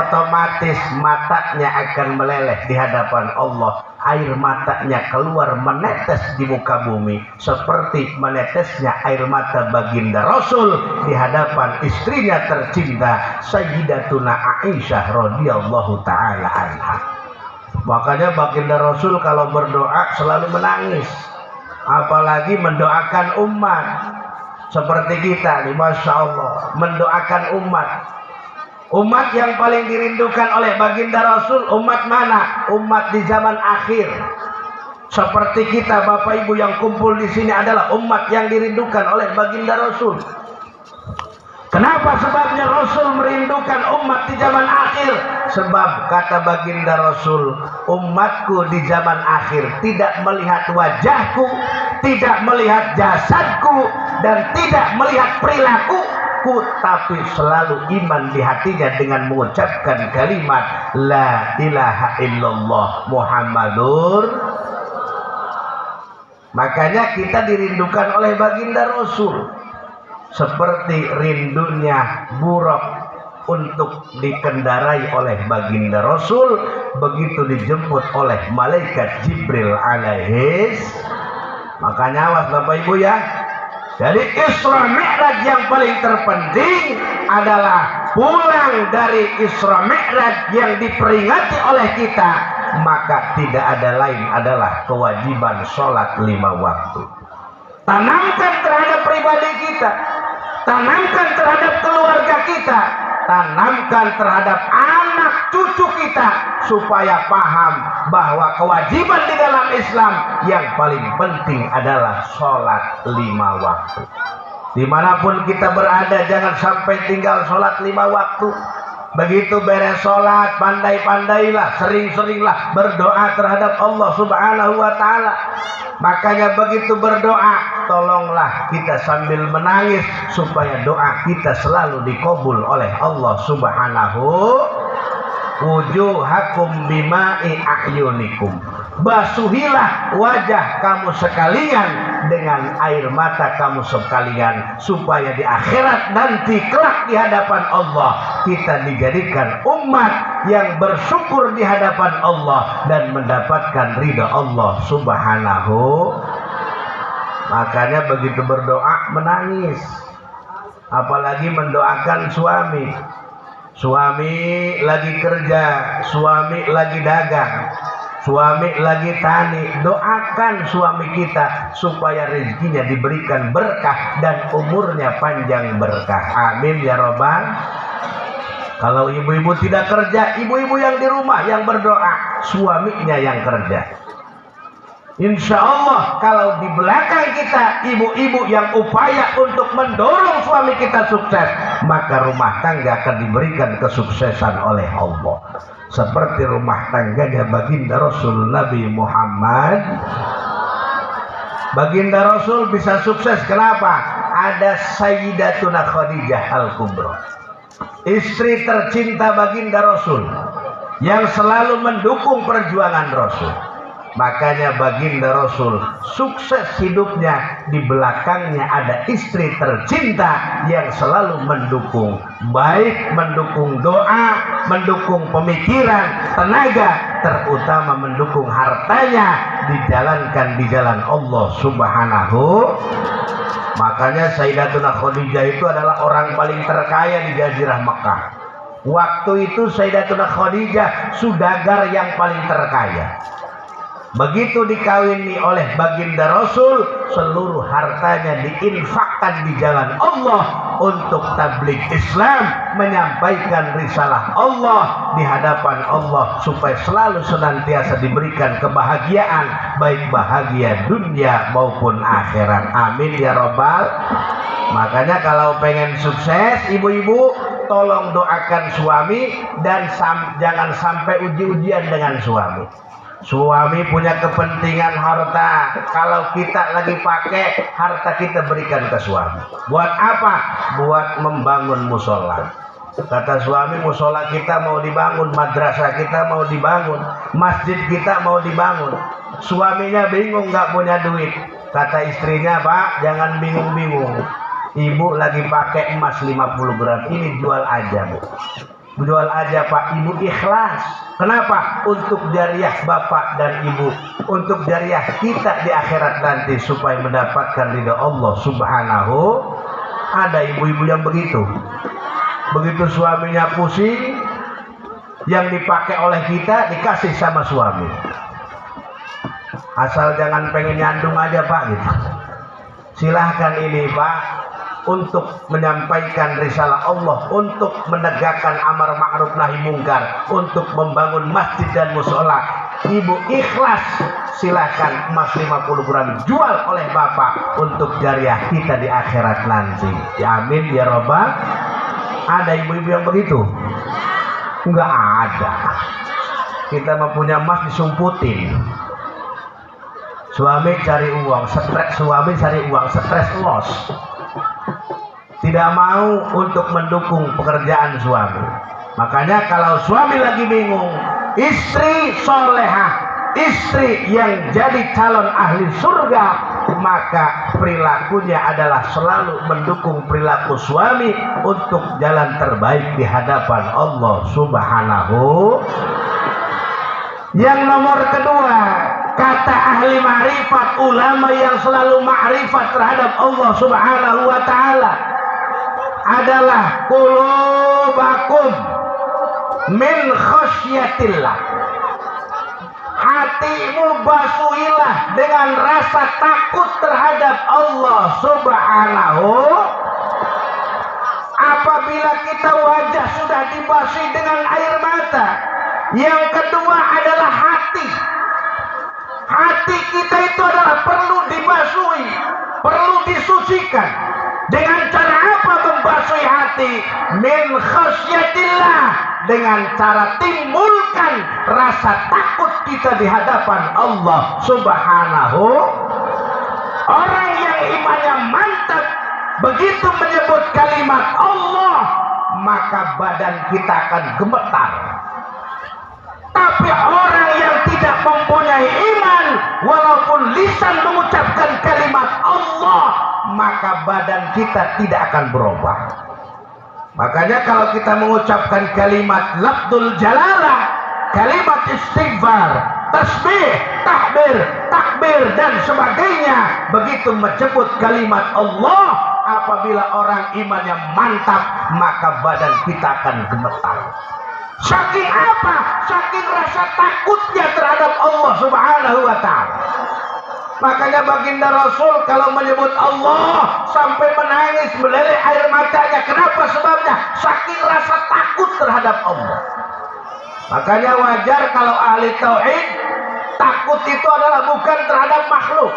otomatis matanya akan meleleh di hadapan Allah. Air matanya keluar menetes di muka bumi seperti menetesnya air mata baginda Rasul di hadapan istrinya tercinta Sayyidatuna Aisyah radhiyallahu taala anha. Makanya baginda Rasul kalau berdoa selalu menangis, apalagi mendoakan umat seperti kita nih, Masya Allah, mendoakan umat. Umat yang paling dirindukan oleh baginda Rasul, umat mana? Umat di zaman akhir. Seperti kita Bapak Ibu yang kumpul di sini adalah umat yang dirindukan oleh baginda Rasul. Kenapa sebabnya Rasul merindukan umat di zaman akhir? Sebab kata baginda Rasul, umatku di zaman akhir tidak melihat wajahku, tidak melihat jasadku, dan tidak melihat perilakuku, tapi selalu iman di hatinya dengan mengucapkan kalimat La ilaha illallah Muhammadur. Makanya kita dirindukan oleh baginda Rasul. Seperti rindunya buruk untuk dikendarai oleh baginda Rasul, begitu dijemput oleh malaikat Jibril alaihis. Makanya awas Bapak Ibu ya. Jadi Isra Mi'raj yang paling terpenting adalah pulang dari Isra Mi'raj yang diperingati oleh kita, maka tidak ada lain adalah kewajiban sholat 5 waktu. Tanamkan terhadap pribadi kita, tanamkan terhadap keluarga kita, tanamkan terhadap anak cucu kita, supaya paham bahwa kewajiban di dalam Islam yang paling penting adalah sholat 5 waktu. Dimanapun kita berada, jangan sampai tinggal sholat 5 waktu. Begitu beres sholat, pandai-pandailah, sering-seringlah berdoa terhadap Allah Subhanahu wa Ta'ala. Makanya begitu berdoa, tolonglah kita sambil menangis supaya doa kita selalu dikabul oleh Allah Subhanahu. Wujuhakum bima'i a'yunikum, basuhilah wajah kamu sekalian dengan air mata kamu sekalian, supaya di akhirat nanti kelak di hadapan Allah kita dijadikan umat yang bersyukur di hadapan Allah dan mendapatkan ridha Allah Subhanahu. Makanya begitu berdoa menangis, apalagi mendoakan suami. Suami lagi kerja, suami lagi dagang, suami lagi tani. Doakan suami kita supaya rezekinya diberikan berkah dan umurnya panjang berkah. Amin ya Rabbal. Kalau ibu-ibu tidak kerja, ibu-ibu yang di rumah yang berdoa, suaminya yang kerja. Insya Allah kalau di belakang kita ibu-ibu yang upaya untuk mendorong suami kita sukses, maka rumah tangga akan diberikan kesuksesan oleh Allah. Seperti rumah tangganya baginda Rasul Nabi Muhammad. Baginda Rasul bisa sukses kenapa? Ada Sayyidatuna Khadijah Al-Kubra, istri tercinta baginda Rasul, yang selalu mendukung perjuangan Rasul. Makanya baginda Rasul sukses hidupnya, di belakangnya ada istri tercinta yang selalu mendukung, baik mendukung doa, mendukung pemikiran, tenaga, terutama mendukung hartanya dijalankan di jalan Allah Subhanahu. Makanya Sayyidatuna Khadijah itu adalah orang paling terkaya di Jazirah Mekah. Waktu itu Sayyidatuna Khadijah saudagar yang paling terkaya. Begitu dikawini oleh baginda Rasul, seluruh hartanya diinfakkan di jalan Allah untuk tabligh Islam, menyampaikan risalah Allah di hadapan Allah, supaya selalu senantiasa diberikan kebahagiaan, baik bahagia dunia maupun akhirat. Amin ya Rabbal. Makanya kalau pengen sukses, ibu-ibu tolong doakan suami dan jangan sampai uji-ujian dengan suami. Suami punya kepentingan harta, kalau kita lagi pakai harta kita berikan ke suami. Buat apa? Buat membangun musola. Kata suami, musola kita mau dibangun, madrasah kita mau dibangun, masjid kita mau dibangun. Suaminya bingung, nggak punya duit. Kata istrinya, Pak, jangan bingung-bingung. Ibu lagi pakai emas 50 gram, ini jual aja, Bu. Jual aja Pak, Ibu ikhlas. Kenapa? Untuk jariah Bapak dan Ibu, untuk jariah kita di akhirat nanti, supaya mendapatkan ridha Allah Subhanahu. Ada ibu-ibu yang begitu. Begitu suaminya pusing, yang dipakai oleh kita dikasih sama suami. Asal jangan pengen nyandung aja Pak gitu. Silahkan ini Pak, untuk menyampaikan risalah Allah, untuk menegakkan amar ma'ruf nahi mungkar, untuk membangun masjid dan musola. Ibu ikhlas, silahkan emas 50 gram jual oleh Bapak untuk jariah kita di akhirat nanti. Ya amin ya Rabbal. Ada ibu-ibu yang begitu? Enggak ada. Kita mempunyai emas disumputin. Suami cari uang, stres los. Tidak mau untuk mendukung pekerjaan suami. Makanya kalau suami lagi bingung, istri solehah, istri yang jadi calon ahli surga, maka perilakunya adalah selalu mendukung perilaku suami untuk jalan terbaik di hadapan Allah Subhanahu. Yang nomor kedua, kata ahli ma'rifat, ulama yang selalu ma'rifat terhadap Allah Subhanahu wa ta'ala adalah qulubakum min khasyatillah. Hatimu basuhilah dengan rasa takut terhadap Allah Subhanahu. Apabila kita wajah sudah dibasuhi dengan air mata, yang kedua adalah hati. Hati kita itu adalah perlu dibasuhi, perlu disucikan. Dengan cara apa membasuhi hati? Min khasyatillah, dengan cara timbulkan rasa takut kita di hadapan Allah Subhanahu. Orang yang imannya mantap, begitu menyebut kalimat Allah, maka badan kita akan gemetar. Tapi orang yang tidak mempunyai iman, walaupun lisan mengucapkan kalimat Allah, maka badan kita tidak akan berubah. Makanya kalau kita mengucapkan kalimat lafdzul jalalah, kalimat istighfar, tasbih, takbir dan sebagainya, begitu menyebut kalimat Allah, apabila orang imannya mantap, maka badan kita akan gemetar. Saking apa? Saking rasa takutnya terhadap Allah Subhanahu wa ta'ala. Makanya baginda Rasul kalau menyebut Allah sampai menangis, meleleh air matanya. Kenapa sebabnya? Saking rasa takut terhadap Allah. Makanya wajar kalau ahli tauhid, takut itu adalah bukan terhadap makhluk.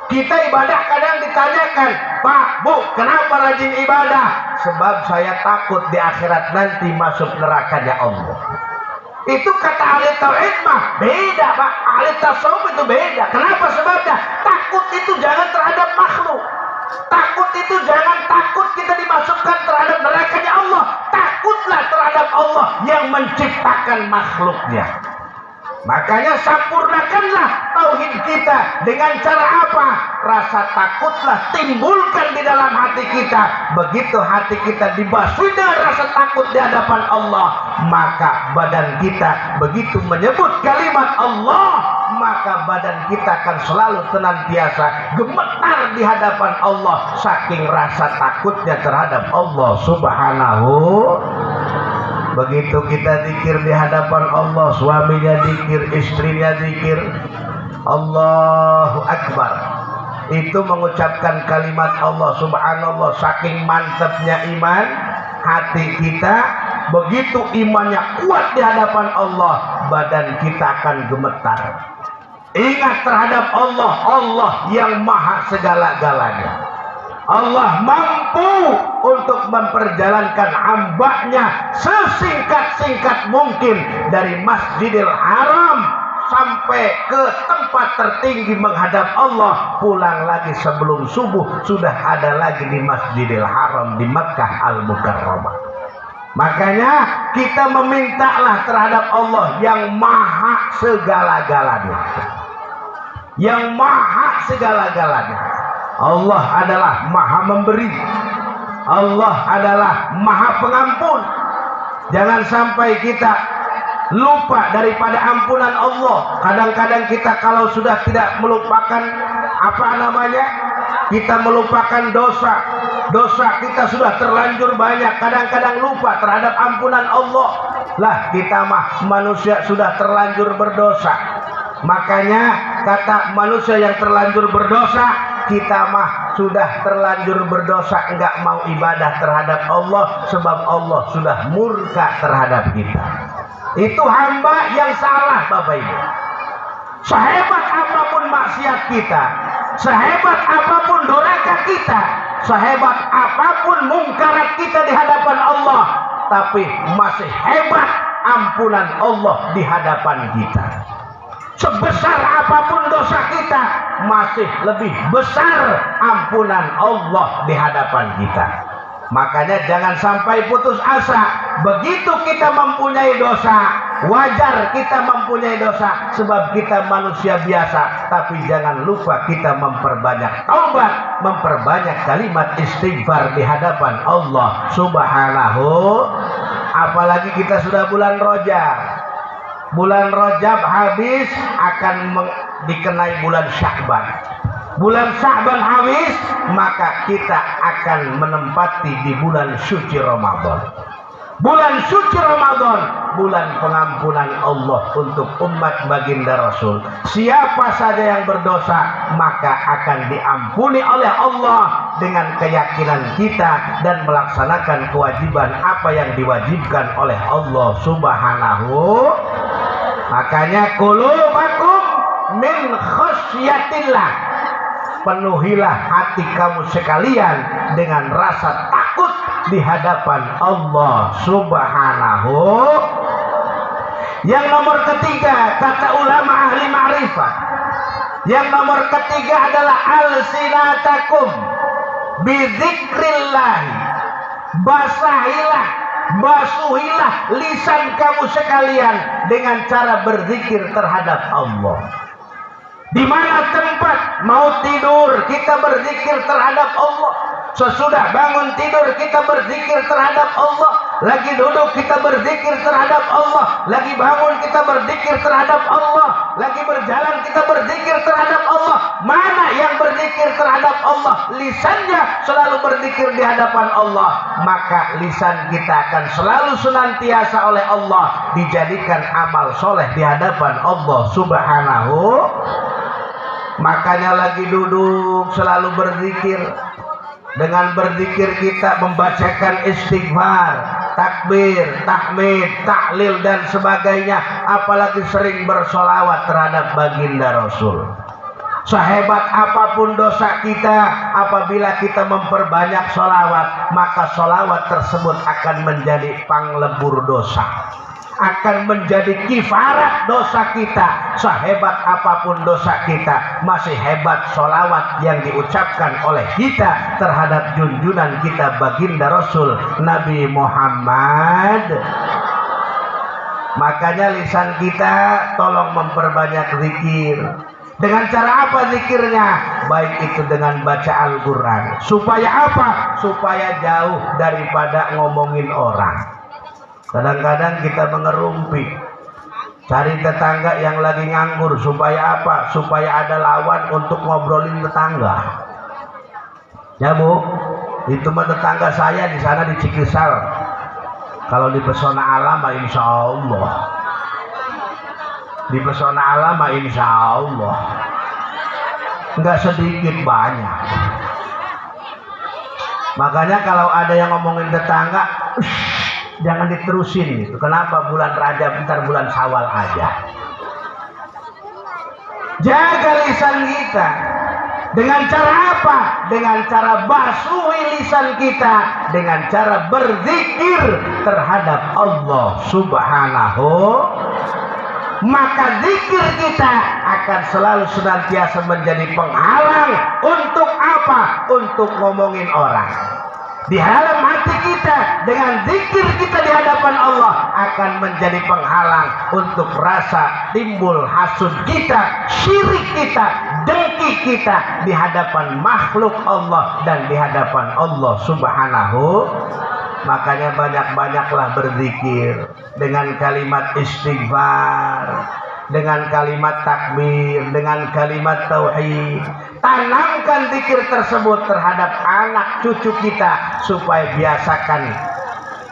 Kita ibadah kadang ditanyakan, Pak, Bu, kenapa rajin ibadah? Sebab saya takut di akhirat nanti masuk nerakanya Allah. Itu kata ahli tauhid mah beda, Pak. Ahli tasawuf itu beda. Kenapa sebabnya? Takut itu jangan terhadap makhluk. Takut itu jangan takut kita dimasukkan terhadap nerakanya Allah. Takutlah terhadap Allah yang menciptakan makhluknya. Makanya sempurnakanlah tauhid kita dengan cara apa? Rasa takutlah timbulkan di dalam hati kita. Begitu hati kita dibasuhi dengan rasa takut di hadapan Allah, maka badan kita begitu menyebut kalimat Allah, maka badan kita akan selalu senantiasa gemetar di hadapan Allah saking rasa takutnya terhadap Allah Subhanahu. Begitu kita zikir di hadapan Allah, suaminya zikir, istrinya zikir, Allahu Akbar, itu mengucapkan kalimat Allah Subhanallah. Saking mantapnya iman hati kita, begitu imannya kuat di hadapan Allah, badan kita akan gemetar. Ingat terhadap Allah, Allah yang maha segala-galanya. Allah mampu untuk memperjalankan hambanya sesingkat-singkat mungkin dari Masjidil Haram sampai ke tempat tertinggi menghadap Allah. Pulang lagi sebelum subuh sudah ada lagi di Masjidil Haram di Makkah Al-Mukarramah. Makanya kita memintalah terhadap Allah yang maha segala-galanya, yang maha segala-galanya. Allah adalah maha memberi, Allah adalah maha pengampun. Jangan sampai kita lupa daripada ampunan Allah. Kadang-kadang kita kalau sudah tidak melupakan kita melupakan dosa kita sudah terlanjur banyak, kadang-kadang lupa terhadap ampunan Allah. Lah kita mah manusia sudah terlanjur berdosa. Makanya kata manusia yang terlanjur berdosa, kita mah sudah terlanjur berdosa, enggak mau ibadah terhadap Allah, sebab Allah sudah murka terhadap kita. Itu hamba yang salah, Bapak Ibu. Sehebat apapun maksiat kita, sehebat apapun durhaka kita, sehebat apapun mungkarat kita di hadapan Allah, tapi masih hebat ampunan Allah di hadapan kita. Sebesar apapun dosa kita, masih lebih besar ampunan Allah di hadapan kita. Makanya jangan sampai putus asa. Begitu kita mempunyai dosa, wajar kita mempunyai dosa, sebab kita manusia biasa. Tapi jangan lupa kita memperbanyak taubat, memperbanyak kalimat istighfar di hadapan Allah Subhanahu. Apalagi kita sudah bulan Rajab. Bulan Rajab habis akan dikenai bulan Sya'ban. Bulan Sya'ban habis, maka kita akan menempati di bulan suci Ramadan. Bulan suci Ramadan, bulan pengampunan Allah untuk umat baginda Rasul. Siapa saja yang berdosa, maka akan diampuni oleh Allah dengan keyakinan kita dan melaksanakan kewajiban apa yang diwajibkan oleh Allah Subhanahu. Makanya qulubakum min khasyatillah, penuhilah hati kamu sekalian dengan rasa takut di hadapan Allah Subhanahu. Yang nomor ketiga, kata ulama ahli ma'rifat, yang nomor ketiga adalah alsinatakum bizikrillah, basuhilah lisan kamu sekalian dengan cara berzikir terhadap Allah. Di mana tempat mau tidur kita berzikir terhadap Allah, sesudah bangun tidur kita berzikir terhadap Allah, lagi duduk kita berzikir terhadap Allah, lagi bangun kita berzikir terhadap Allah, lagi berjalan kita berzikir terhadap Allah. Mana yang berzikir terhadap Allah? Lisannya selalu berzikir di hadapan Allah, maka lisan kita akan selalu senantiasa oleh Allah dijadikan amal soleh di hadapan Allah Subhanahu. Makanya lagi duduk selalu berzikir. Dengan berzikir kita membacakan istighfar, takbir, tahmid, tahlil dan sebagainya. Apalagi sering bersolawat terhadap baginda Rasul. Sehebat apapun dosa kita, apabila kita memperbanyak solawat, maka solawat tersebut akan menjadi panglebur dosa, akan menjadi kifarat dosa kita. Sehebat apapun dosa kita, masih hebat solawat yang diucapkan oleh kita terhadap junjungan kita baginda Rasul Nabi Muhammad. Makanya lisan kita tolong memperbanyak zikir. Dengan cara apa zikirnya? Baik itu dengan baca Al-Quran. Supaya apa? Supaya jauh daripada ngomongin orang. Kadang-kadang kita mengerumpi, cari tetangga yang lagi nganggur. Supaya apa? Supaya ada lawan untuk ngobrolin tetangga. Ya Bu, itu mah tetangga saya di sana di Cikisal. Kalau di Pesona Alam, insya Allah. Di Pesona Alam, insya Allah. Nggak sedikit, banyak. Makanya kalau ada yang ngomongin tetangga, jangan diterusin gitu. Kenapa? Bulan Rajab, ntar bulan Syawal aja. Jaga lisan kita. Dengan cara apa? Dengan cara basuhi lisan kita, dengan cara berzikir terhadap Allah Subhanahu. Maka zikir kita akan selalu senantiasa menjadi penghalang untuk apa? Untuk ngomongin orang. Di dalam hati kita, dengan zikir kita di hadapan Allah akan menjadi penghalang untuk rasa timbul hasud kita, syirik kita, dengki kita di hadapan makhluk Allah dan di hadapan Allah Subhanahu. Makanya banyak-banyaklah berzikir dengan kalimat istighfar, dengan kalimat takbir, dengan kalimat tauhid. Tanamkan zikir tersebut terhadap anak cucu kita, supaya biasakan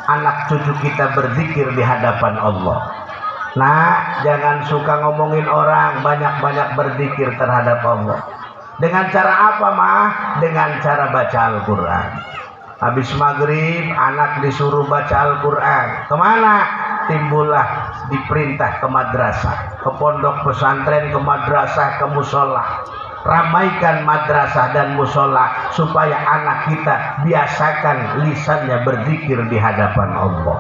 anak cucu kita berzikir di hadapan Allah. Nah, jangan suka ngomongin orang, banyak-banyak berzikir terhadap Allah. Dengan cara apa, Mah? Dengan cara baca Al-Quran. Habis maghrib, anak disuruh baca Al-Quran. Kemana? Timbullah diperintah ke madrasah, ke pondok pesantren, ke madrasah, ke musola. ramaikan madrasah dan musola supaya anak kita biasakan lisannya berzikir di hadapan Allah.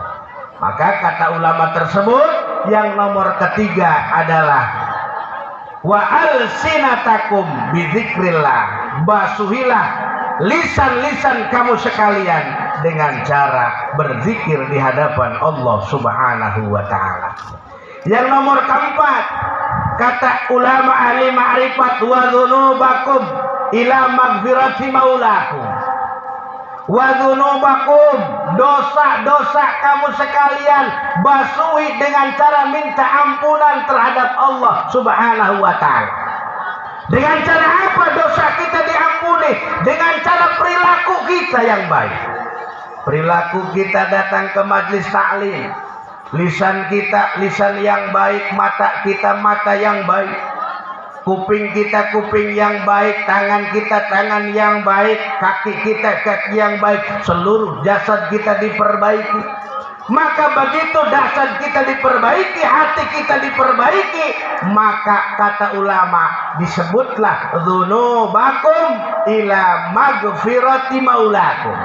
Maka kata ulama tersebut yang nomor ketiga adalah wa alsinatakum bizikrillah, basuhilah lisan-lisan kamu sekalian dengan cara berzikir di hadapan Allah Subhanahu wa taala. Yang nomor keempat, kata ulama ahli ma'rifat, wa dzunubakum ila magfirati maulakum. Wa dzunubakum, dosa-dosa kamu sekalian basuhi dengan cara minta ampunan terhadap Allah Subhanahu wa taala. Dengan cara apa dosa kita diampuni? Dengan cara perilaku kita yang baik. Perilaku kita datang ke majelis taklim. Lisan kita lisan yang baik, mata kita mata yang baik, kuping kita kuping yang baik, tangan kita tangan yang baik, kaki kita kaki yang baik, seluruh jasad kita diperbaiki. Maka begitu jasad kita diperbaiki, hati kita diperbaiki, maka kata ulama disebutlah dzunubakum ila magfirati maulakum.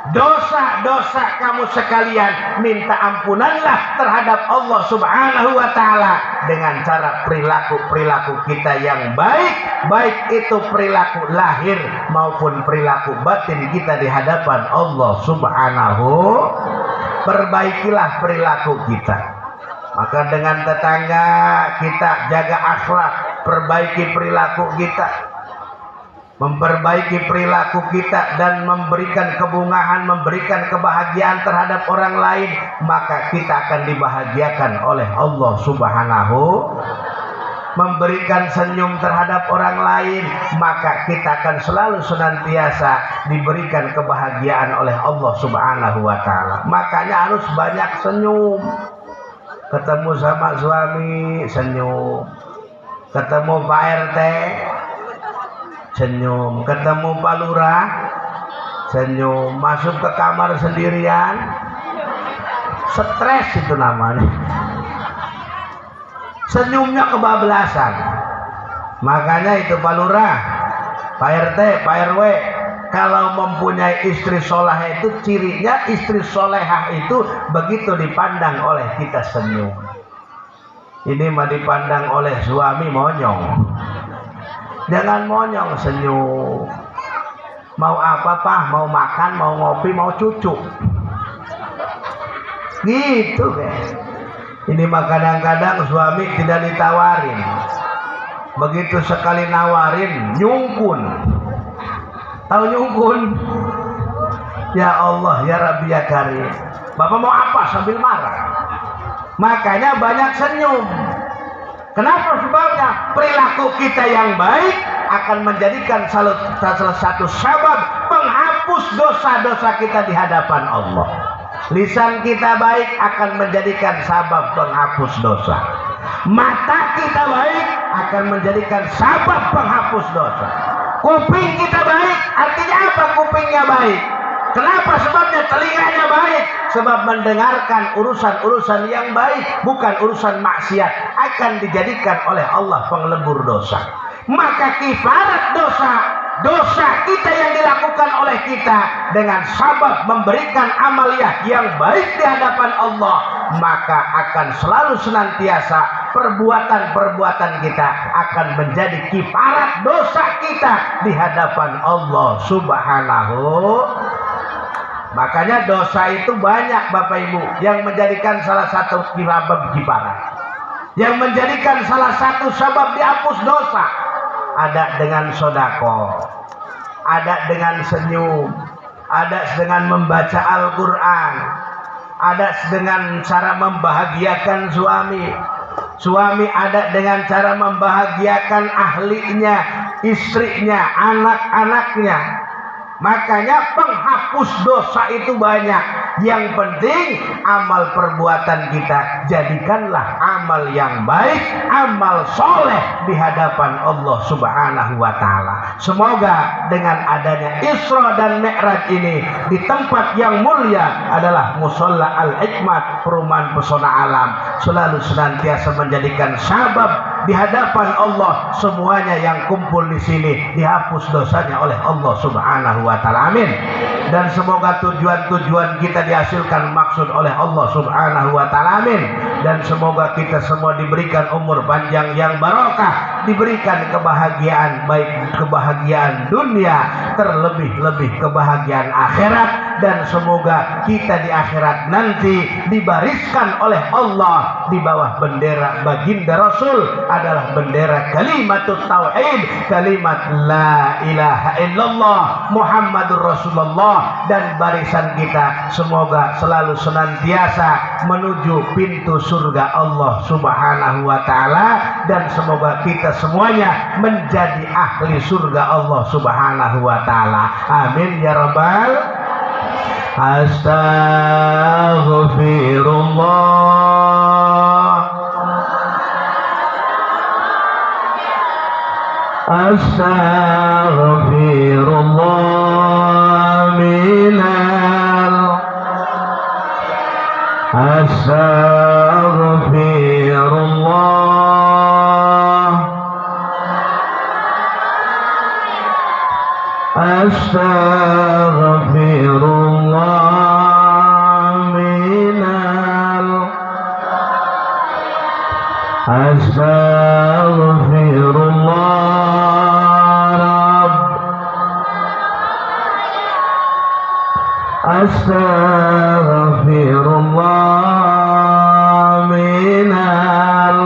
Dosa-dosa kamu sekalian minta ampunanlah terhadap Allah Subhanahu wa taala dengan cara perilaku kita yang baik, baik itu perilaku lahir maupun perilaku batin kita di hadapan Allah Subhanahu. Perbaikilah perilaku kita. Maka dengan tetangga kita jaga akhlak, perbaiki perilaku kita. Memperbaiki perilaku kita dan memberikan kebungahan, memberikan kebahagiaan terhadap orang lain, maka kita akan dibahagiakan oleh Allah Subhanahu. Memberikan senyum terhadap orang lain, maka kita akan selalu senantiasa diberikan kebahagiaan oleh Allah Subhanahu wa taala. Makanya harus banyak senyum. Ketemu sama suami senyum, ketemu Pak RT senyum, ketemu Pak Lurah senyum, masuk ke kamar sendirian stres itu namanya. Senyumnya kebablasan. Makanya itu Pak Lurah, Pak RT, Pak RW, kalau mempunyai istri solehah itu cirinya istri solehah itu begitu dipandang oleh kita senyum. Ini mah dipandang oleh suami monyong. Jangan monyong, senyum. Mau apa Pak? Mau makan, mau ngopi, mau cucu. Gitu guys. Ini mah kadang-kadang suami tidak ditawarin. Begitu sekali nawarin, nyungkun. Tahu nyungkun? Ya Allah, ya Rabbi ya Karim. Bapak mau apa sambil marah? Makanya banyak senyum. Kenapa sebabnya? Perilaku kita yang baik akan menjadikan salah satu sebab penghapus dosa-dosa kita di hadapan Allah. Lisan kita baik akan menjadikan sebab penghapus dosa. Mata kita baik akan menjadikan sebab penghapus dosa. Kuping kita baik, artinya apa kupingnya baik? Kenapa sebabnya? Telinganya baik, sebab mendengarkan urusan-urusan yang baik, bukan urusan maksiat, akan dijadikan oleh Allah penglebur dosa. Maka kifarat dosa kita yang dilakukan oleh kita dengan sabab memberikan amaliyah yang baik di hadapan Allah, maka akan selalu senantiasa perbuatan-perbuatan kita akan menjadi kifarat dosa kita di hadapan Allah Subhanahu. Makanya dosa itu banyak Bapak Ibu yang menjadikan salah satu sebab kifarat, yang menjadikan salah satu sebab dihapus dosa. Ada dengan sodako, ada dengan senyum, ada dengan membaca Al-Quran, ada dengan cara membahagiakan suami ada dengan cara membahagiakan ahlinya, istrinya, anak-anaknya. Makanya penghapus dosa itu banyak. Yang penting amal perbuatan kita jadikanlah amal yang baik, amal soleh di hadapan Allah Subhanahu wa ta'ala. Semoga dengan adanya Isra dan Mi'raj ini di tempat yang mulia adalah Musholla Al-Hikmat, perumahan pesona alam, selalu senantiasa menjadikan sabab di hadapan Allah, semuanya yang kumpul di sini dihapus dosanya oleh Allah Subhanahu wa taala. Amin. Dan semoga tujuan-tujuan kita dihasilkan maksud oleh Allah Subhanahu wa taala. Amin. Dan semoga kita semua diberikan umur panjang yang barokah, diberikan kebahagiaan, baik kebahagiaan dunia, terlebih-lebih kebahagiaan akhirat, dan semoga kita di akhirat nanti dibariskan oleh Allah di bawah bendera baginda Rasul adalah bendera kalimatut tauhid, kalimat la ilaha illallah Muhammadur Rasulullah, dan barisan kita semoga selalu senantiasa menuju pintu surga Allah Subhanahu wa taala, dan semoga kita semuanya menjadi ahli surga Allah Subhanahu wa taala. Amin ya rabbal. Astaghfirullah, astaghfirullah minal, astaghfirullah, astaghfirullah minal, astaghfirullah Rabb, astaghfirullah minal.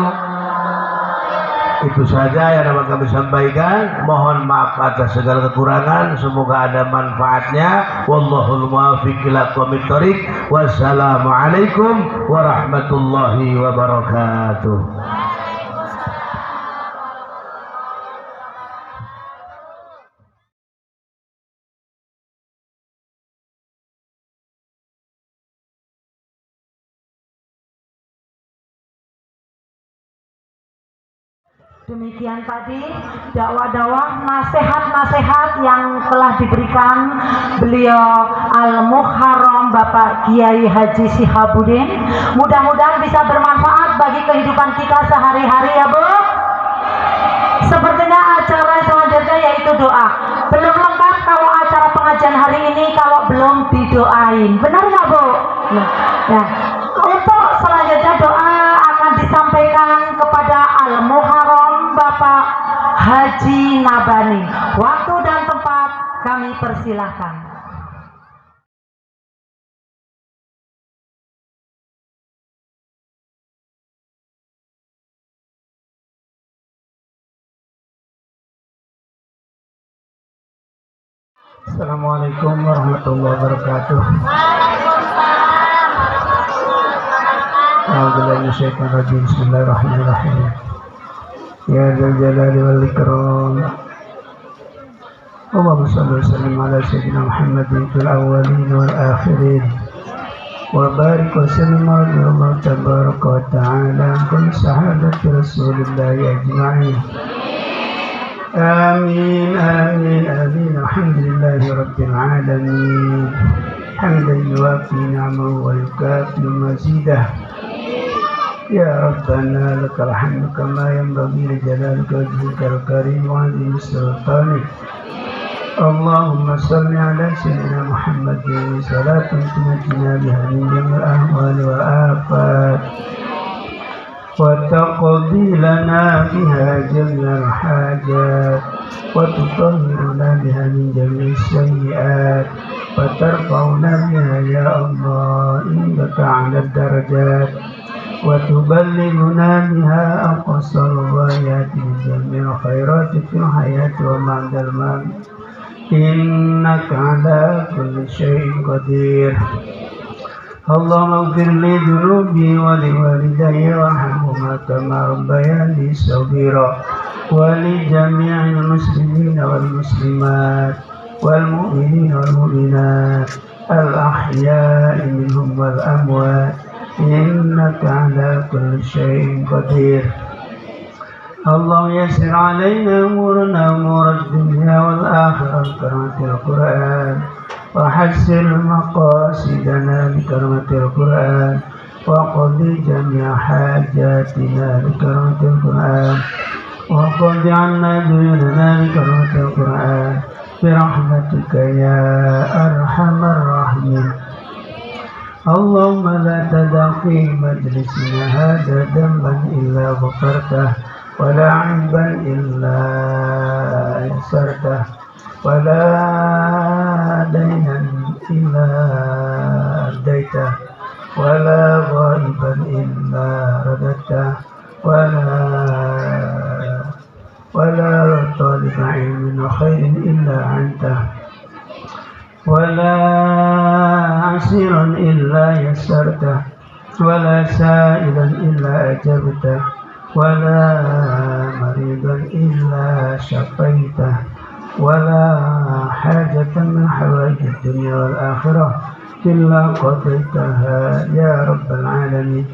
Itu saja yang dapat kami sampaikan. Mohon maaf atas segala kekurangan. Semoga ada manfaatnya. Wallahul muwaffiq ila aqwamit thoriq. Wassalamualaikum warahmatullahi wabarakatuh. Demikian tadi dakwah-dakwah, nasihat-nasihat yang telah diberikan beliau Al-Muharram Bapak Kiai Haji Sihabuddin. Mudah-mudahan bisa bermanfaat bagi kehidupan kita sehari-hari ya Bu. Sepertinya acara selanjutnya yaitu doa. Belum lengkap kalau acara pengajian hari ini kalau belum didoain. Benar nggak Bu? Nah, untuk selanjutnya doa akan disampaikan kepada Al-Muharram Bapak Haji Nabani. Waktu dan tempat kami persilahkan. Assalamualaikum warahmatullahi wabarakatuh. Bismillahirrahmanirrahim. Ya dzal jalali wal ikram. Allahumma shalli wa sallim ala sayyidina Muhammadin fil awwalin wal akhirin. Wa barik wa sallim ala tabaraka wa ta'ala kulli sahabati Rasulillah ajma'in. آمين آمين آمين. الحمد لله رب العالمين حمدا يوافي نعمه ويكافئ مزيده. يا ربنا لك الحمد كما ينبغي لجلالك وجهك الكريم وعظيم سلطانك. اللهم صل على سيدنا محمد صلاة تنجينا بها من جميع الأهوال والآفات وتقضي لنا بها جميع الحاجات وتطهرنا بها من جميع السيئات وترفعنا بها يا الله عندك على الدرجات وتبلغنا بها أقصى الغايات من جميع الخيرات في الحياة وبعد الموت إنك على كل شيء قدير. اللهم اغفر لي ذنوبي ولوالدي وارحمهما كما ربياني صغيرا ولجميع المسلمين والمسلمات والمؤمنين والمؤمنات الأحياء منهم والأموات إنك على كل شيء قدير. اللهم يسر علينا أمورنا أمور الدنيا والآخرة بكرامة القرآن وحسن مقاصدنا بكرامة القرآن وقضي جميع حاجاتنا بكرامة القرآن وقض عنا ديوننا بكرامة القرآن برحمتك يا أرحم الراحمين. اللهم لا تدع في مجلسنا هذا ذنبا إلا غفرته ولا عيبا إلا يسرته ولا دينا إلا أديته ولا غائبا إلا رددته ولا طالب علم وخير إلا عنته ولا عسيرا إلا يسرته ولا سائلا إلا أجبته ولا مريضا إلا شفيته ولا حاجة من حوائج الدنيا والآخرة إلا قضيتها يا رب العالمين.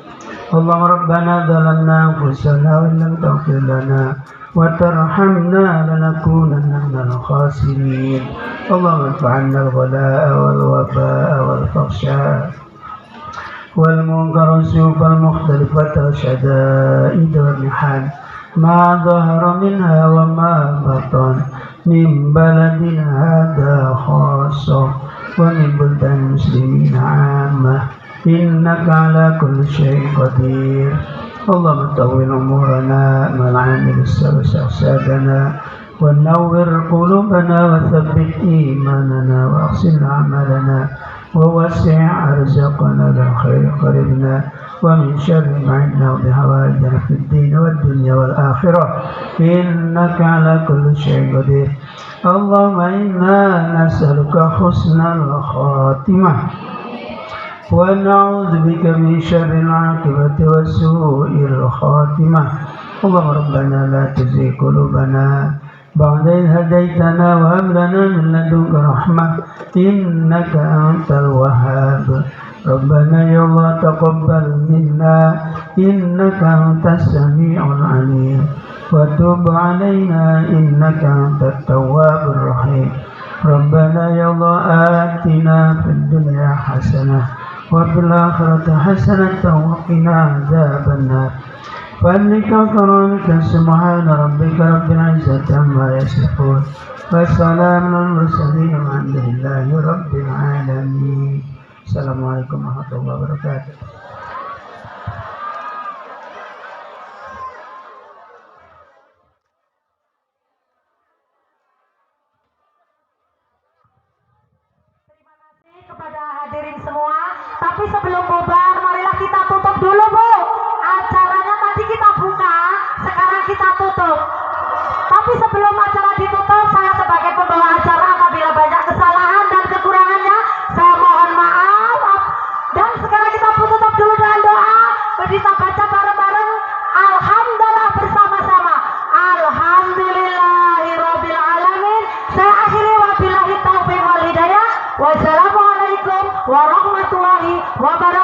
اللهم ربنا ظلمنا أنفسنا وإن لم تغفر لنا وترحمنا لنكونن من الخاسرين. اللهم ارفع عنا الغلاء والوباء والفحشاء والمنكر والسوء والمختلفة والشدائد والمحن ما ظهر منها وما بطن من بلدنا هذا خاصة ومن بلدان المسلمين عامة إنك على كل شيء قدير. اللهم طول أمورنا مع العامل السلس أجسادنا ونور قلوبنا وثبت إيماننا وأحسن عملنا ووسع أرزاقنا بالخير قربنا ومن شر ما عندنا وبهوائجنا في الدين والدنيا والآخرة إنك على كل شيء قدير. اللهم إنا نسألك حسن الخاتمة ونعوذ بك من شر العاقبة وسوء الخاتمة. اللهم ربنا لا تزغ قلوبنا بعد إذ هديتنا وهب لنا من لدنك رحمة إنك أنت الوهاب. ربنا يا الله تقبل منا إنك أنت السميع العليم وتب علينا إنك أنت التواب الرحيم. ربنا يا الله آتنا في الدنيا حسنة وفي الآخرة حسنة وقنا عذاب النار. فإنك كرمك سبحان ربك رب العزة عما يصفون والسلام على المرسلين والحمد لله رب العالمين. السلام عليكم ورحمة الله وبركاته. Kepada hadirin semua, tapi sebelum bubar marilah kita tutup dulu Bu. Acaranya tadi kita buka, sekarang kita tutup. Tapi sebelum acara ditutup, saya sebagai pembawa acara apabila banyak kesalahan dan kekurangannya, saya mohon maaf. Dan sekarang kita tutup dulu dengan doa. Kita baca bareng-bareng Alhamdulillah bersama-sama. Alhamdulillahirabbil alamin. Saya akhiri wabillahi taufiq wal hidayah. Wassalamualaikum warahmatullahi wabarakatuh.